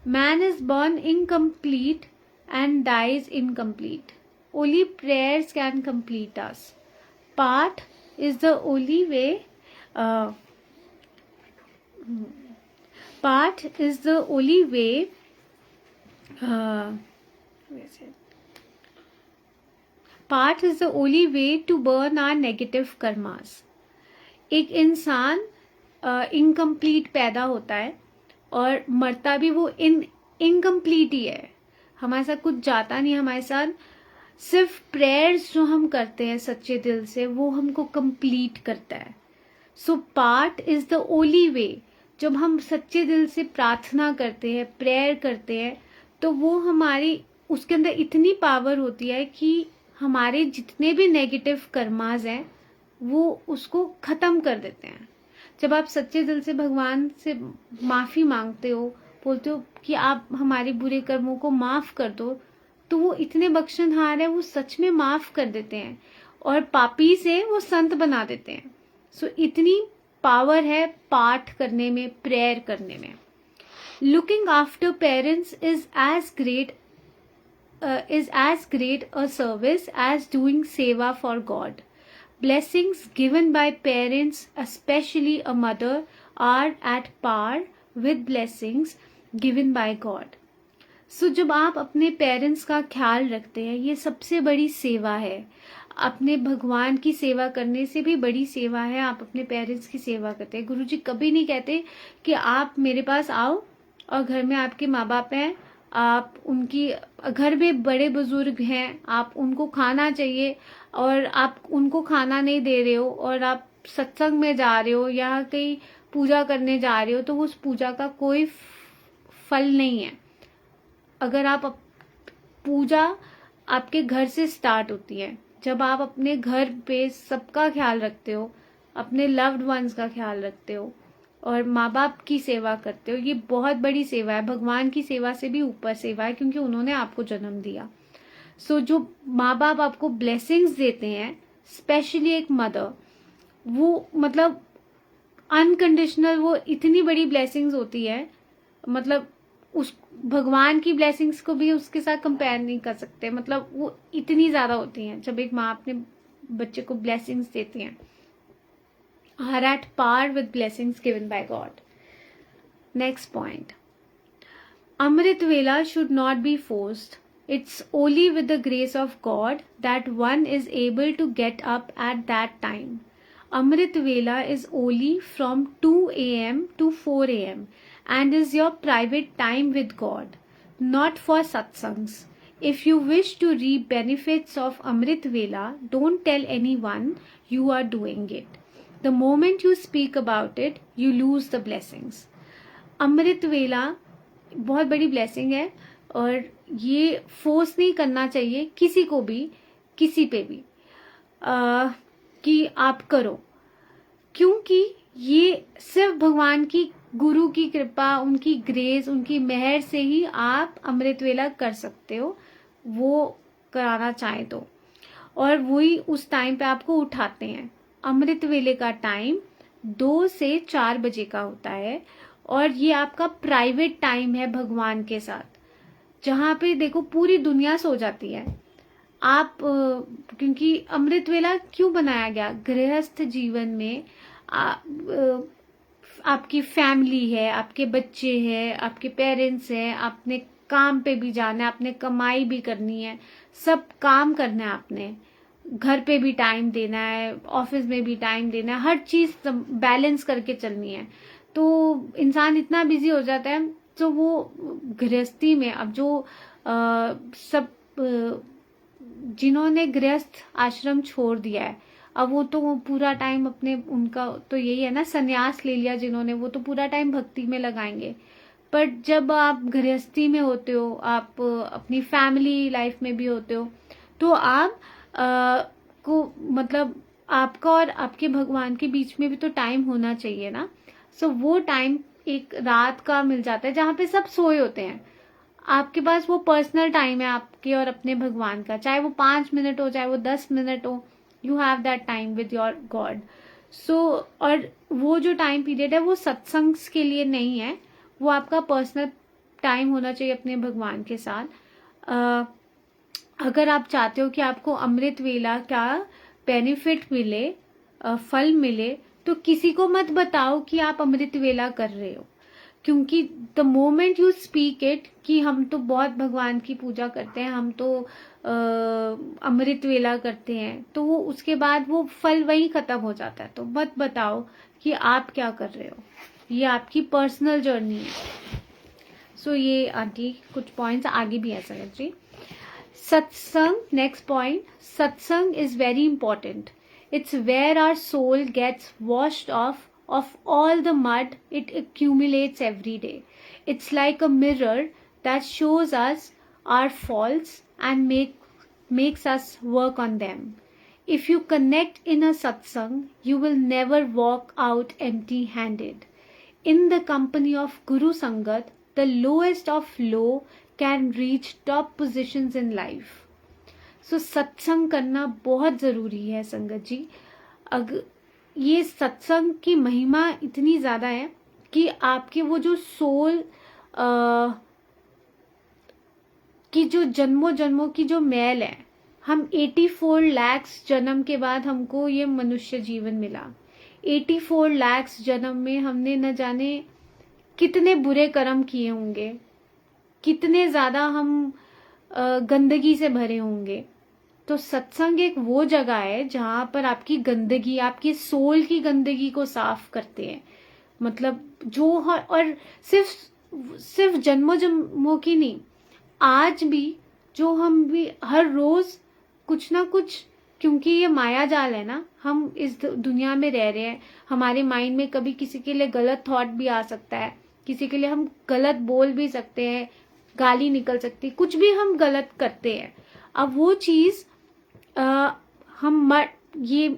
Man is born incomplete and dies incomplete. Only prayers can complete us. Path is the only way. Path is the only way. Path is the only way to burn our negative karmas. एक इंसान incomplete पैदा होता है और मरता भी वो incomplete ही है. हमारे साथ कुछ जाता नहीं. हमारे साथ सिर्फ प्रेयर्स जो हम करते हैं सच्चे दिल से, वो हमको कंप्लीट करता है. So part is the only way. जब हम सच्चे दिल से प्रार्थना करते हैं, प्रेयर करते हैं, तो वो हमारी, उसके अंदर इतनी पावर होती है कि हमारे जितने भी नेगेटिव कर्मास हैं वो उसको खत्म कर देते हैं. जब आप सच्चे दिल से भगवान से माफी मांगते हो, बोलते हो कि आप हमारे बुरे कर्मों को माफ कर दो, तो वो इतने बख्शनहार है, वो सच में माफ कर देते हैं और पापी से वो संत बना देते हैं. सो इतनी पावर है पाठ करने में, प्रेयर करने में. Looking after parents is as great a service as doing seva for God. Blessings given by parents, especially a mother, are at par with blessings given by God. So जब आप अपने पेरेंट्स का ख्याल रखते हैं, ये सबसे बड़ी सेवा है. अपने भगवान की सेवा करने से भी बड़ी सेवा है आप अपने पेरेंट्स की सेवा करते हैं. गुरुजी कभी नहीं कहते कि आप मेरे पास आओ और घर में आपके माँ बाप हैं, आप उनकी, घर में बड़े बुजुर्ग हैं, आप उनको खाना चाहिए और आप उनको खाना नहीं दे रहे हो और आप सत्संग में जा रहे हो या कहीं पूजा करने जा रहे हो, तो उस पूजा का कोई फल नहीं है. अगर आप पूजा आपके घर से स्टार्ट होती है. जब आप अपने घर पे सबका ख्याल रखते हो, अपने लव्ड वंस का ख्याल रखते हो और माँ बाप की सेवा करते हो, ये बहुत बड़ी सेवा है. भगवान की सेवा से भी ऊपर सेवा है, क्योंकि उन्होंने आपको जन्म दिया. सो जो माँ बाप आपको ब्लेसिंग्स देते हैं, स्पेशली एक मदर, वो मतलब अनकंडीशनल, वो इतनी बड़ी ब्लेसिंग्स होती है. मतलब उस भगवान की ब्लेसिंग्स को भी उसके साथ कंपेयर नहीं कर सकते. मतलब वो इतनी ज्यादा होती हैं जब एक माँ अपने बच्चे को ब्लेसिंग्स देती हैं. are at par with blessings given by God. Next point. Amrit Vela should not be forced. It's only with the grace of God that one is able to get up at that time. Amrit Vela is only from 2 a.m. to 4 a.m. and is your private time with God, not for satsangs. If you wish to reap benefits of Amrit Vela, don't tell anyone you are doing it. The moment you speak about it, you lose the blessings. अमृत वेला बहुत बड़ी blessing है और ये force नहीं करना चाहिए किसी को भी, किसी पे भी कि आप करो, क्योंकि ये सिर्फ भगवान की, गुरु की कृपा, उनकी ग्रेस, उनकी मेहर से ही आप अमृत वेला कर सकते हो, वो कराना चाहे तो. और वही उस टाइम पे आपको उठाते हैं. अमृत वेले का टाइम 2 से 4 बजे का होता है और ये आपका प्राइवेट टाइम है भगवान के साथ, जहाँ पे देखो पूरी दुनिया सो जाती है. आप क्योंकि अमृत वेला क्यों बनाया गया, गृहस्थ जीवन में आपकी फैमिली है, आपके बच्चे हैं, आपके पेरेंट्स हैं, आपने काम पे भी जाना है, आपने कमाई भी करनी है, सब काम करना है, आपने घर पे भी टाइम देना है, ऑफिस में भी टाइम देना है, हर चीज बैलेंस करके चलनी है. तो इंसान इतना बिजी हो जाता है, तो वो गृहस्थी में अब जो सब जिन्होंने गृहस्थ आश्रम छोड़ दिया है, अब वो तो पूरा टाइम अपने, उनका तो यही है ना, संन्यास ले लिया जिन्होंने, वो तो पूरा टाइम भक्ति में लगाएंगे। पर जब आप गृहस्थी में होते हो, आप अपनी फैमिली लाइफ में भी होते हो, तो आप को मतलब आपका और आपके भगवान के बीच में भी तो टाइम होना चाहिए ना। सो वो टाइम एक रात का मिल जाता है जहाँ पे सब सोए होते हैं, आपके पास वो पर्सनल टाइम है आपके और अपने भगवान का, चाहे वो 5 मिनट हो, चाहे वो 10 मिनट हो, you have that time with your God. So और वो जो टाइम पीरियड है वो सत्संग के लिए नहीं है, वो आपका पर्सनल टाइम होना चाहिए अपने भगवान के साथ। अगर आप चाहते हो कि आपको अमृत वेला का बेनिफिट मिले, फल मिले, तो किसी को मत बताओ कि आप अमृत वेला कर रहे हो, क्योंकि the moment you speak it कि हम तो बहुत भगवान की पूजा करते हैं, हम तो अमृत वेला करते हैं, तो वो उसके बाद वो फल वहीं खत्म हो जाता है। तो मत बताओ कि आप क्या कर रहे हो, ये आपकी पर्सनल जर्नी है। सो ये आंटी कुछ पॉइंट्स आगे भी है संगत जी। सत्संग, नेक्स्ट पॉइंट, सत्संग is very important. It's where our soul gets washed off of all the mud it accumulates every day. It's like a mirror that shows us our faults and makes us work on them. If you connect in a satsang, you will never walk out empty-handed. In the company of Guru Sangat, the lowest of low can reach top positions in life. सो सत्संग करना बहुत ज़रूरी है संगत जी। ये सत्संग की महिमा इतनी ज़्यादा है कि आपके वो जो सोल की जो जन्मों जन्मों की जो मैल है, हम 84 लाख जन्म के बाद हमको ये मनुष्य जीवन मिला। 84 लाख जन्म में हमने न जाने कितने बुरे कर्म किए होंगे, कितने ज़्यादा हम गंदगी से भरे होंगे। तो सत्संग एक वो जगह है जहां पर आपकी गंदगी, आपकी सोल की गंदगी को साफ करते हैं। मतलब जो और सिर्फ जन्मों जन्मों की नहीं, आज भी जो हम भी हर रोज कुछ ना कुछ, क्योंकि ये माया जाल है ना, हम इस दुनिया में रह रहे हैं, हमारे माइंड में कभी किसी के लिए गलत थॉट भी आ सकता है, किसी के लिए हम गलत बोल भी सकते हैं, गाली निकल सकती, कुछ भी हम गलत करते हैं। अब वो चीज ये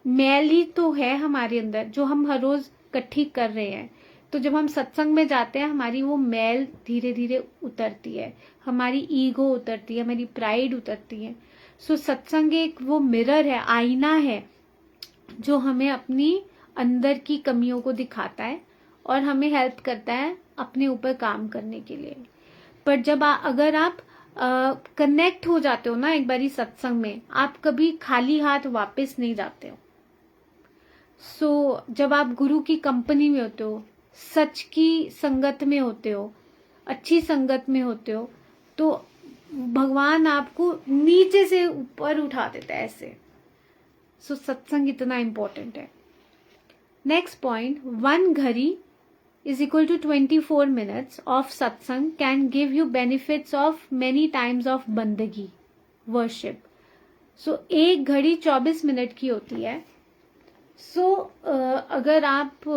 मैल ही तो है हमारे अंदर जो हम हर रोज इकट्ठी कर रहे हैं। तो जब हम सत्संग में जाते हैं, हमारी वो मैल धीरे धीरे उतरती है, हमारी ईगो उतरती है, हमारी प्राइड उतरती है। सो सत्संग एक वो मिरर है, आईना है, जो हमें अपनी अंदर की कमियों को दिखाता है और हमें हेल्प करता है अपने ऊपर काम करने के लिए। पर जब अगर आप कनेक्ट हो जाते हो ना एक बारी सत्संग में, आप कभी खाली हाथ वापस नहीं जाते हो। सो जब आप गुरु की कंपनी में होते हो, सच की संगत में होते हो, अच्छी संगत में होते हो, तो भगवान आपको नीचे से ऊपर उठा देता है ऐसे। सो सत्संग इतना इंपॉर्टेंट है। नेक्स्ट पॉइंट, 1 घड़ी is equal to 24 minutes of satsang can give you benefits of many times of बंदगी, worship. So 1 घड़ी 24 मिनट की होती है। So अगर आप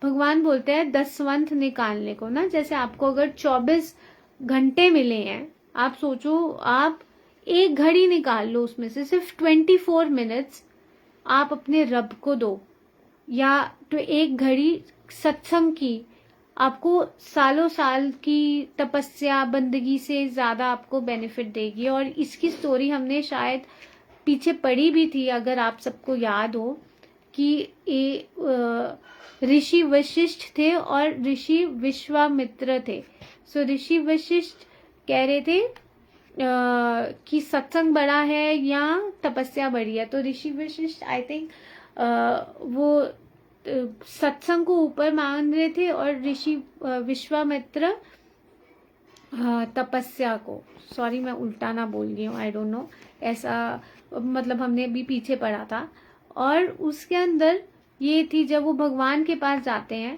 भगवान बोलते हैं 10 वंथ निकालने को ना, जैसे आपको अगर 24 घंटे मिले हैं, आप सोचो आप 1 घड़ी निकाल लो, उसमें से सिर्फ 24 मिनट्स आप अपने रब को दो, या तो 1 घड़ी सत्संग की आपको सालों साल की तपस्या बंदगी से ज्यादा आपको बेनिफिट देगी। और इसकी स्टोरी हमने शायद पीछे पढ़ी भी थी, अगर आप सबको याद हो, कि ऋषि वशिष्ठ थे और ऋषि विश्वामित्र थे। सो ऋषि वशिष्ठ कह रहे थे कि सत्संग बड़ा है या तपस्या बड़ी है। तो ऋषि वशिष्ठ आई थिंक वो सत्संग को ऊपर मान रहे थे और ऋषि विश्वामित्र तपस्या को, सॉरी मैं उल्टा ना बोल गई हूँ, आई डोंट नो, ऐसा मतलब हमने भी पीछे पढ़ा था। और उसके अंदर ये थी, जब वो भगवान के पास जाते हैं,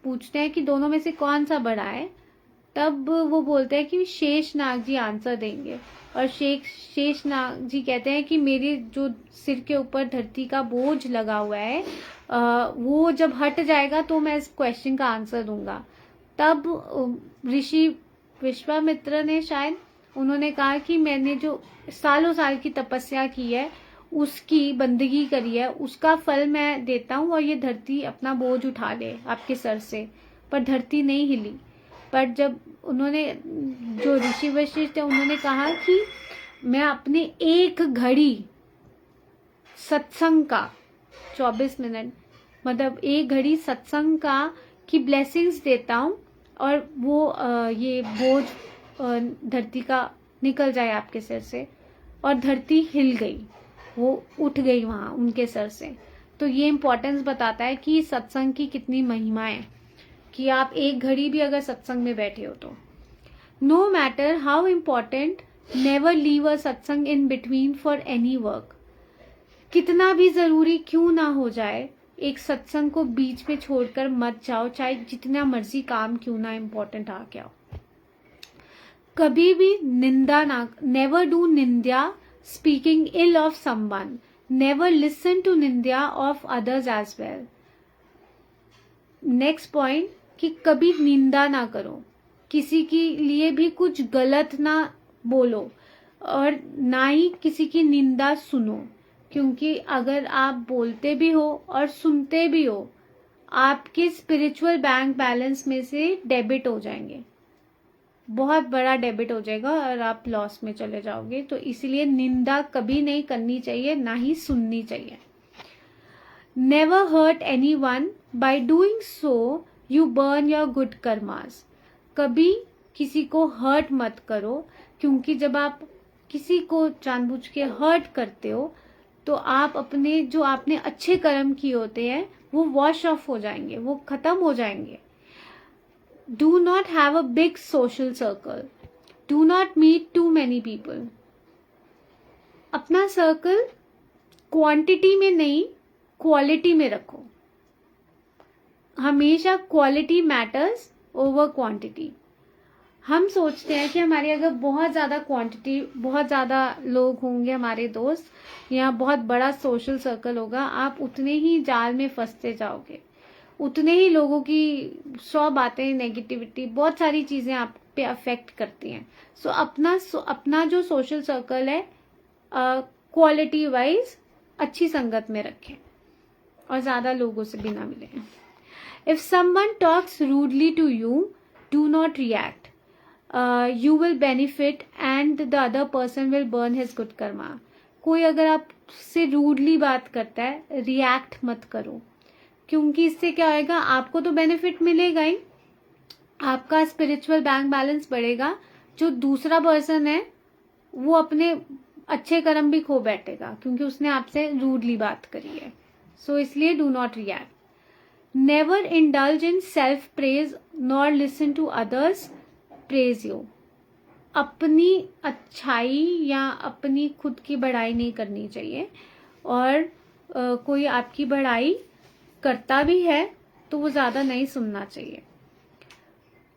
पूछते हैं कि दोनों में से कौन सा बड़ा है, तब वो बोलते हैं कि शेषनाग जी आंसर देंगे, और शेषनाग जी कहते हैं कि मेरे जो सिर के ऊपर धरती का बोझ लगा हुआ है वो जब हट जाएगा तो मैं इस क्वेश्चन का आंसर दूंगा। तब ऋषि विश्वामित्र ने शायद उन्होंने कहा कि मैंने जो सालों साल की तपस्या की है, उसकी बंदगी करी है, उसका फल मैं देता हूँ, और ये धरती अपना बोझ उठा ले आपके सर से। पर धरती नहीं हिली। पर जब उन्होंने, जो ऋषि वशिष्ठ थे, उन्होंने कहा कि मैं अपने एक घड़ी सत्संग का 24 मिनट मतलब एक घड़ी सत्संग का की ब्लेसिंग्स देता हूँ, और वो ये बोझ धरती का निकल जाए आपके सिर से। और धरती हिल गई, वो उठ गई वहां उनके सर से। तो ये इम्पोर्टेंस बताता है कि सत्संग की कितनी महिमा है, कि आप एक घड़ी भी अगर सत्संग में बैठे हो तो। No matter how important, never leave a satsang in between for any work. कितना भी जरूरी क्यों ना हो जाए, एक सत्संग को बीच में छोड़कर मत जाओ, चाहे जितना मर्जी काम क्यों ना इम्पोर्टेंट आ गया हो। कभी भी निंदा ना, never do ninda, speaking ill of someone, never listen to ninda of others as well. Next point, कि कभी निंदा ना करो, किसी के लिए भी कुछ गलत ना बोलो, और ना ही किसी की निंदा सुनो, क्योंकि अगर आप बोलते भी हो और सुनते भी हो, आपके स्पिरिचुअल बैंक बैलेंस में से डेबिट हो जाएंगे, बहुत बड़ा डेबिट हो जाएगा, और आप लॉस में चले जाओगे। तो इसलिए निंदा कभी नहीं करनी चाहिए, ना ही सुननी चाहिए। Never hurt anyone, by doing so you burn your good karmas. कभी किसी को हर्ट मत करो, क्योंकि जब आप किसी को जानबूझ के हर्ट करते हो तो आप अपने जो आपने अच्छे कर्म किए होते हैं वो वॉश ऑफ हो जाएंगे, वो खत्म हो जाएंगे। Do not have a big social circle, do not meet too many people. अपना सर्कल क्वांटिटी में नहीं, क्वालिटी में रखो। हमेशा क्वालिटी मैटर्स ओवर क्वांटिटी। हम सोचते हैं कि हमारी अगर बहुत ज़्यादा क्वांटिटी, बहुत ज़्यादा लोग होंगे हमारे दोस्त, या बहुत बड़ा सोशल सर्कल होगा, आप उतने ही जाल में फंसते जाओगे, उतने ही लोगों की 100 बातें, नेगेटिविटी, बहुत सारी चीज़ें आप पे अफेक्ट करती हैं। सो अपना जो सोशल सर्कल है क्वालिटी वाइज अच्छी संगत में रखें, और ज़्यादा लोगों से भी ना मिलें। If someone talks rudely to you, do not react, you will benefit and the other person will burn his good karma। कोई अगर आपसे रूडली बात करता है, रिएक्ट मत करो, क्योंकि इससे क्या होएगा, आपको तो बेनिफिट मिलेगा ही, आपका स्पिरिचुअल बैंक बैलेंस बढ़ेगा। जो दूसरा पर्सन है वो अपने अच्छे कर्म भी खो बैठेगा, क्योंकि उसने आपसे रूडली बात करी है। सो इसलिए do not react. Never indulge in self praise nor listen to others praise you. अपनी अच्छाई या अपनी खुद की बढ़ाई नहीं करनी चाहिए, और कोई आपकी बढ़ाई करता भी है तो वो ज़्यादा नहीं सुनना चाहिए।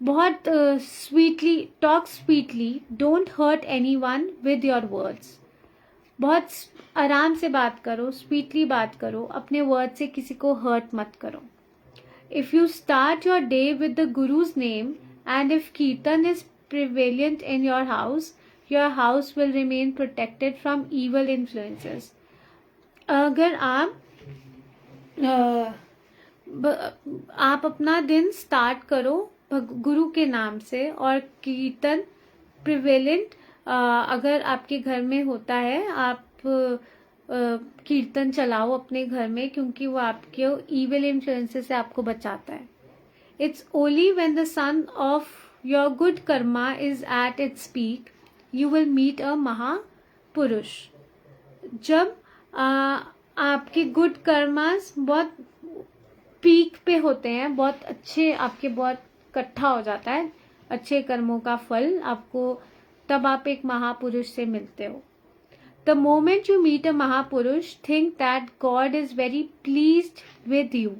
बहुत sweetly talk, sweetly, don't hurt anyone with your words. बहुत आराम से बात करो, स्वीटली बात करो, अपने वर्ड से किसी को हर्ट मत करो। If you start your day with the guru's name and if kirtan is prevalent in your house will remain protected from evil influences। अगर आप अपना दिन स्टार्ट करो गुरु के नाम से, और कीर्तन प्रिवेलेंट अगर आपके घर में होता है, आप कीर्तन चलाओ अपने घर में, क्योंकि वो आपके ईविल इन्फ्लुएंसेस से आपको बचाता है। It's only when the sun of your good karma is at its peak you will meet a महापुरुष। जब आपके गुड कर्मास बहुत पीक पे होते हैं, बहुत अच्छे, आपके बहुत इकट्ठा हो जाता है अच्छे कर्मों का फल आपको, तब आप एक महापुरुष से मिलते हो। The moment you meet a महापुरुष, think that God is very pleased with you।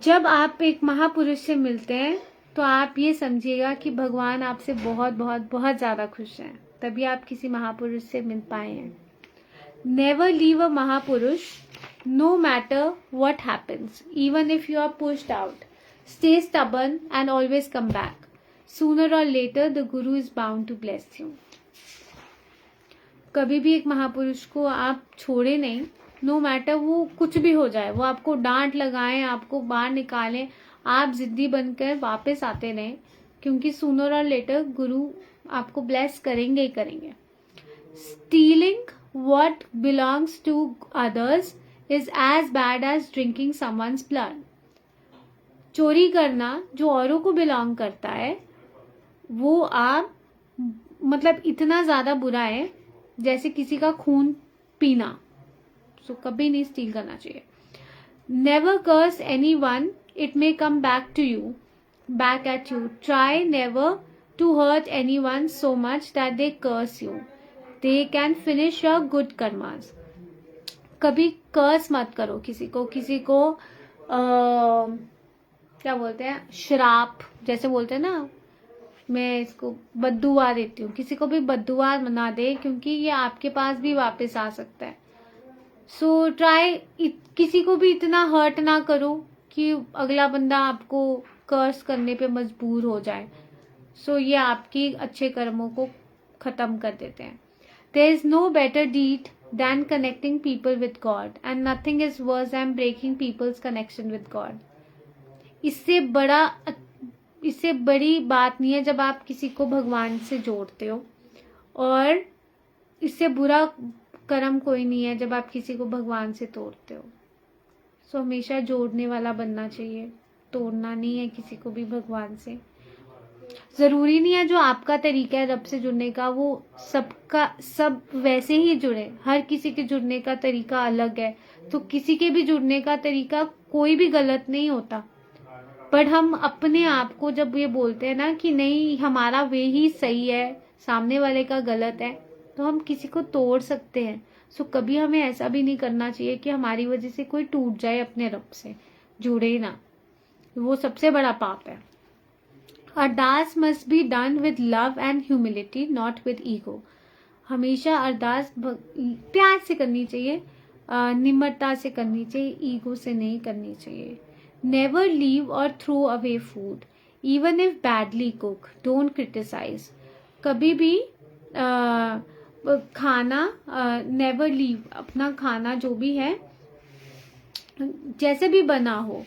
जब आप एक महापुरुष से मिलते हैं तो आप ये समझिएगा कि भगवान आपसे बहुत बहुत बहुत ज़्यादा खुश हैं, तभी आप किसी महापुरुष से मिल पाए हैं. नेवर लीव अ महापुरुष, no matter what happens, even if you are pushed out. Stay stubborn and always come back. Sooner or later, the Guru is bound to bless you. कभी भी एक महापुरुष को आप छोड़े नहीं, नो मैटर वो कुछ भी हो जाए, वो आपको डांट लगाएं, आपको बाहर निकालें, आप जिद्दी बनकर वापस आते रहें, क्योंकि सूनर और लेटर गुरु आपको ब्लेस करेंगे ही करेंगे. Stealing what belongs to others is as bad as drinking someone's blood. चोरी करना जो औरों को बिलोंग करता है वो आप मतलब इतना ज़्यादा बुरा है जैसे किसी का खून पीना. सो कभी नहीं स्टील करना चाहिए. Never curse anyone, it may come back at you. Try never to hurt anyone so much that they curse you. They can finish your good karmas. कभी कर्स मत करो किसी को क्या बोलते हैं, श्राप जैसे बोलते हैं ना, मैं इसको बद्दुआ देती हूँ. किसी को भी बद्दुआ ना दे, क्योंकि ये आपके पास भी वापस आ सकता है. सो ट्राई किसी को भी इतना हर्ट ना करो कि अगला बंदा आपको कर्स करने पे मजबूर हो जाए. सो ये आपकी अच्छे कर्मों को खत्म कर देते हैं. There is no better deed than connecting people with God, and nothing is worse than breaking people's connection with God. इससे बड़ी बात नहीं है जब आप किसी को भगवान से जोड़ते हो, और इससे बुरा कर्म कोई नहीं है जब आप किसी को भगवान से तोड़ते हो. सो हमेशा जोड़ने वाला बनना चाहिए, तोड़ना नहीं है किसी को भी भगवान से. जरूरी नहीं है जो आपका तरीका है रब से जुड़ने का वो सब वैसे ही जुड़े. हर किसी के जुड़ने का तरीका अलग है, तो किसी के भी जुड़ने का तरीका कोई भी गलत नहीं होता. पर हम अपने आप को जब ये बोलते हैं ना कि नहीं हमारा वे ही सही है, सामने वाले का गलत है, तो हम किसी को तोड़ सकते हैं. सो कभी हमें ऐसा भी नहीं करना चाहिए कि हमारी वजह से कोई टूट जाए अपने रब से. जुड़े ना, वो सबसे बड़ा पाप है. Ardas must be done with love and humility, not with ego. हमेशा अरदास प्यार से करनी चाहिए, निम्रता से करनी चाहिए, ईगो से नहीं करनी चाहिए. नेवर लीव और throw away food even if badly cook. Don't criticise. कभी भी खाना नेवर लीव, अपना खाना जो भी है जैसे भी बना हो,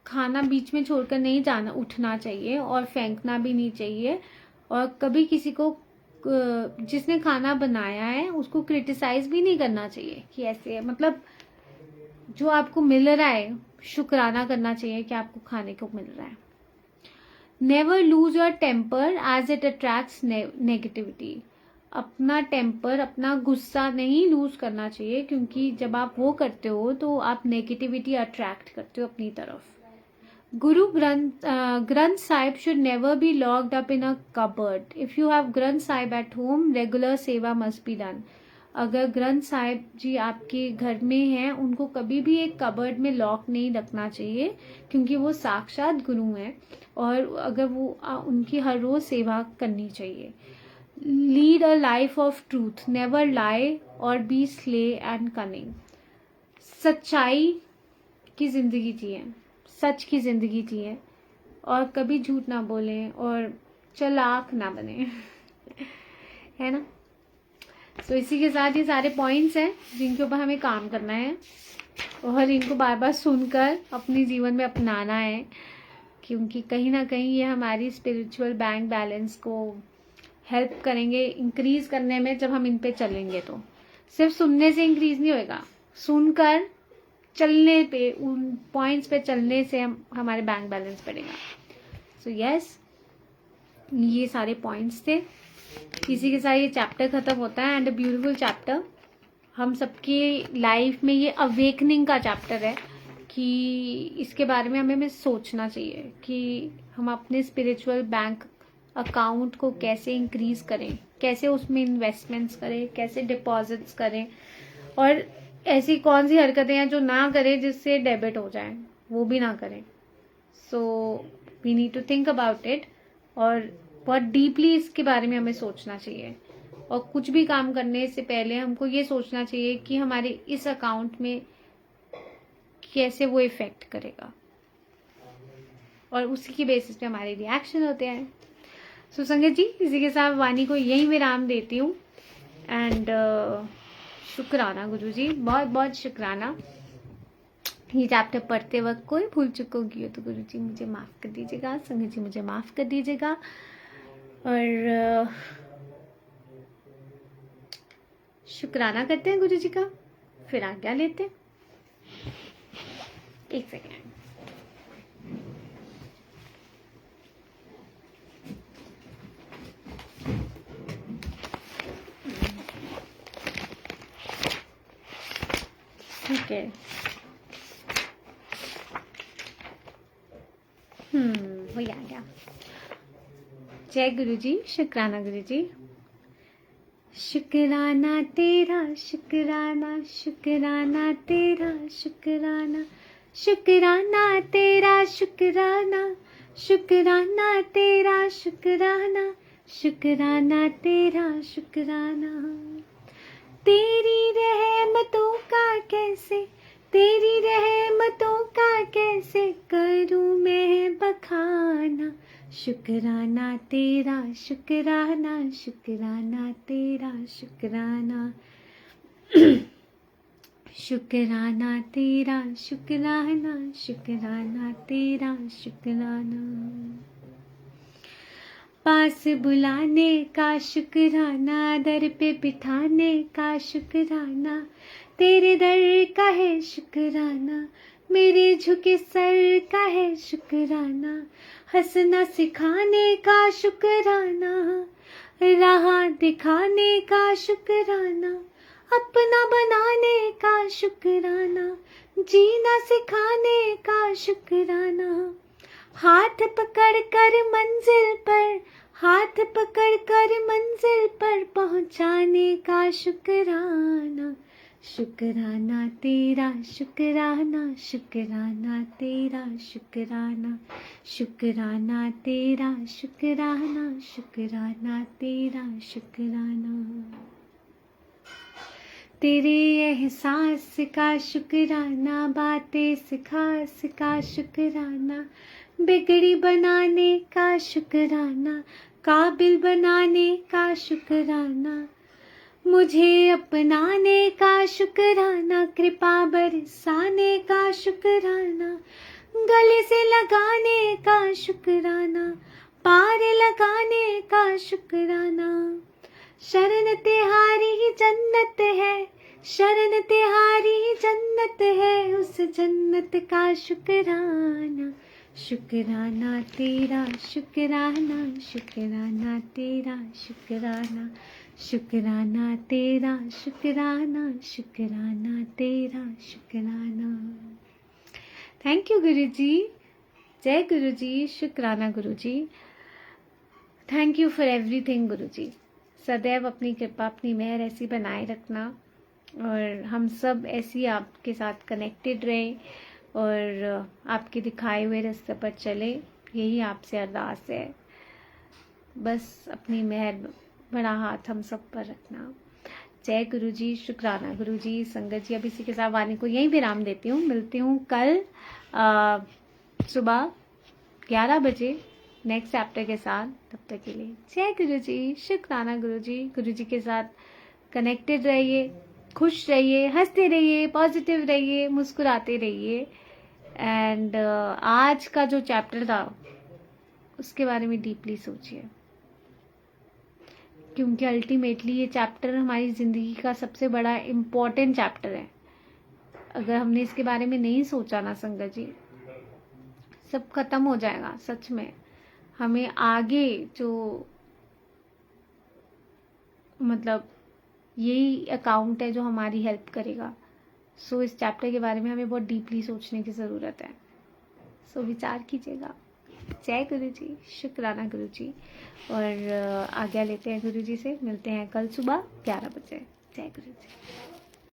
खाना बीच में छोड़कर नहीं जाना, उठना चाहिए और फेंकना भी नहीं चाहिए. और कभी किसी को जिसने खाना बनाया है उसको क्रिटिसाइज भी नहीं करना चाहिए कि ऐसे है. मतलब जो आपको मिल रहा है शुक्राना करना चाहिए कि आपको खाने को मिल रहा है. Never lose your temper as it attracts negativity. अपना टेम्पर, अपना गुस्सा नहीं लूज करना चाहिए, क्योंकि जब आप वो करते हो तो आप नेगेटिविटी अट्रैक्ट करते हो अपनी तरफ. Guru Granth Sahib should never be locked up in a cupboard. If you have Granth Sahib at home, regular सेवा must be done. अगर ग्रंथ साहिब जी आपके घर में हैं, उनको कभी भी एक कबर्ड में लॉक नहीं रखना चाहिए, क्योंकि वो साक्षात गुरु हैं और अगर वो उनकी हर रोज सेवा करनी चाहिए. Lead a life of truth, never लाई और बी स्ले एंड कनिंग. सच्चाई की जिंदगी जिए, सच की जिंदगी जिए और कभी झूठ ना बोलें और चालाक ना बने. है ना. तो इसी के साथ ये सारे पॉइंट्स हैं जिनके ऊपर हमें काम करना है और इनको बार बार सुनकर अपने जीवन में अपनाना है, क्योंकि कहीं ना कहीं ये हमारी स्पिरिचुअल बैंक बैलेंस को हेल्प करेंगे इंक्रीज करने में. जब हम इन पे चलेंगे तो सिर्फ सुनने से इंक्रीज नहीं होएगा, सुनकर चलने पे, उन पॉइंट्स पे चलने से हमारे बैंक बैलेंस बढ़ेगा. सो यस, ये सारे पॉइंट्स थे. इसी के साथ ये चैप्टर खत्म होता है. And a beautiful chapter. हम सबकी लाइफ में ये अवेकनिंग का चैप्टर है कि इसके बारे में हमें सोचना चाहिए कि हम अपने स्पिरिचुअल बैंक अकाउंट को कैसे इंक्रीज करें, कैसे उसमें इन्वेस्टमेंट्स करें, कैसे डिपॉजिट्स करें, और ऐसी कौन सी हरकतें हैं जो ना करें जिससे डेबिट हो जाए, वो भी ना करें. So we need to think about it, और बहुत डीपली इसके बारे में हमें सोचना चाहिए। और कुछ भी काम करने से पहले हमको ये सोचना चाहिए कि हमारे इस अकाउंट में कैसे वो इफेक्ट करेगा, और उसी की बेसिस पे हमारे रिएक्शन होते हैं। सो संगत जी, इसी के साथ वाणी को यही विराम देती हूँ। एंड शुक्राना गुरु जी, बहुत बहुत शुक्राना। ये चैप्टर पढ़ते वक्त कोई भूल चुक होगी हो तो गुरु जी मुझे माफ़ कर दीजिएगा, संगत जी मुझे माफ़ कर दीजिएगा। और शुक्राना करते हैं गुरु जी का, फिर आज्ञा लेते हैं। एक सेकेंड। ठीक है, हो गया। जय गुरु जी, शुक्राना गुरु जी। शुक्राना तेरा शुक्राना, शुक्राना तेरा शुक्राना, शुक्राना तेरा शुक्राना, शुक्राना तेरा शुक्राना, शुक्राना तेरा शुक्राना। तेरी रहमतों का कैसे, तेरी रहमतों का कैसे करूं मैं बखाना। शुक्राना तेरा शुक्राना, शुक्राना तेरा शुक्राना, शुक्राना तेरा शुक्राना, शुक्राना तेरा शुक्राना। पास बुलाने का शुक्राना, दर पे बिठाने का शुक्राना, तेरे दर का है शुक्राना, मेरे झुके सर का है शुक्राना। हंसना सिखाने का शुक्राना, राह दिखाने का शुक्राना, अपना बनाने का शुक्राना, जीना सिखाने का शुक्राना। हाथ पकड़ कर मंजिल पर, हाथ पकड़ कर मंजिल पर पहुंचाने का शुक्राना। शुक्राना तेरा शुक्राना, शुक्राना तेरा शुक्राना, शुक्राना तेरा शुक्राना, शुक्राना तेरा शुक्राना। तेरे एहसास का शुक्राना, बातें सिखास का शुक्राना, बिगड़ी बनाने का शुक्राना, काबिल बनाने का शुक्राना, मुझे अपनाने का शुक्राना, कृपा बरसाने का शुक्राना, गले से लगाने का शुक्राना, पार लगाने का शुक्राना। शरण तिहारी जन्नत है, शरण तिहारी जन्नत है, उस जन्नत का शुक्राना। शुक्राना तेरा शुक्राना, शुक्राना तेरा शुक्राना, शुक्राना तेरा शुक्राना, शुक्राना तेरा शुक्राना। थैंक यू गुरु जी। जय गुरु जी, शुक्राना गुरु जी। थैंक यू फॉर एवरीथिंग गुरु जी। सदैव अपनी कृपा, अपनी मेहर ऐसी बनाए रखना, और हम सब ऐसी आपके साथ कनेक्टेड रहें, और आपके दिखाए हुए रास्ते पर चले, यही आपसे अरदास है। बस अपनी मेहर बड़ा हाथ हम सब पर रखना। जय गुरु जी, शुक्राना गुरु जी। संगत जी, अब इसी के साथ वाणी को यहीं विराम देती हूँ। मिलती हूँ कल सुबह 11 बजे नेक्स्ट चैप्टर के साथ। तब तक के लिए जय गुरु जी, शुक्राना गुरु जी। गुरु जी के साथ कनेक्टेड रहिए, खुश रहिए, हंसते रहिए, पॉजिटिव रहिए, मुस्कुराते रहिए। एंड आज का जो चैप्टर था उसके बारे में डीपली सोचिए, क्योंकि अल्टीमेटली ये चैप्टर हमारी ज़िंदगी का सबसे बड़ा इम्पोर्टेंट चैप्टर है। अगर हमने इसके बारे में नहीं सोचा ना संगत जी, सब खत्म हो जाएगा सच में। हमें आगे जो मतलब यही अकाउंट है जो हमारी हेल्प करेगा। सो इस चैप्टर के बारे में हमें बहुत डीपली सोचने की ज़रूरत है। सो विचार कीजिएगा। जय गुरु जी, शुक्राना गुरु जी। और आज्ञा लेते हैं गुरु जी से। मिलते हैं कल सुबह 11 बजे। जय गुरु जी।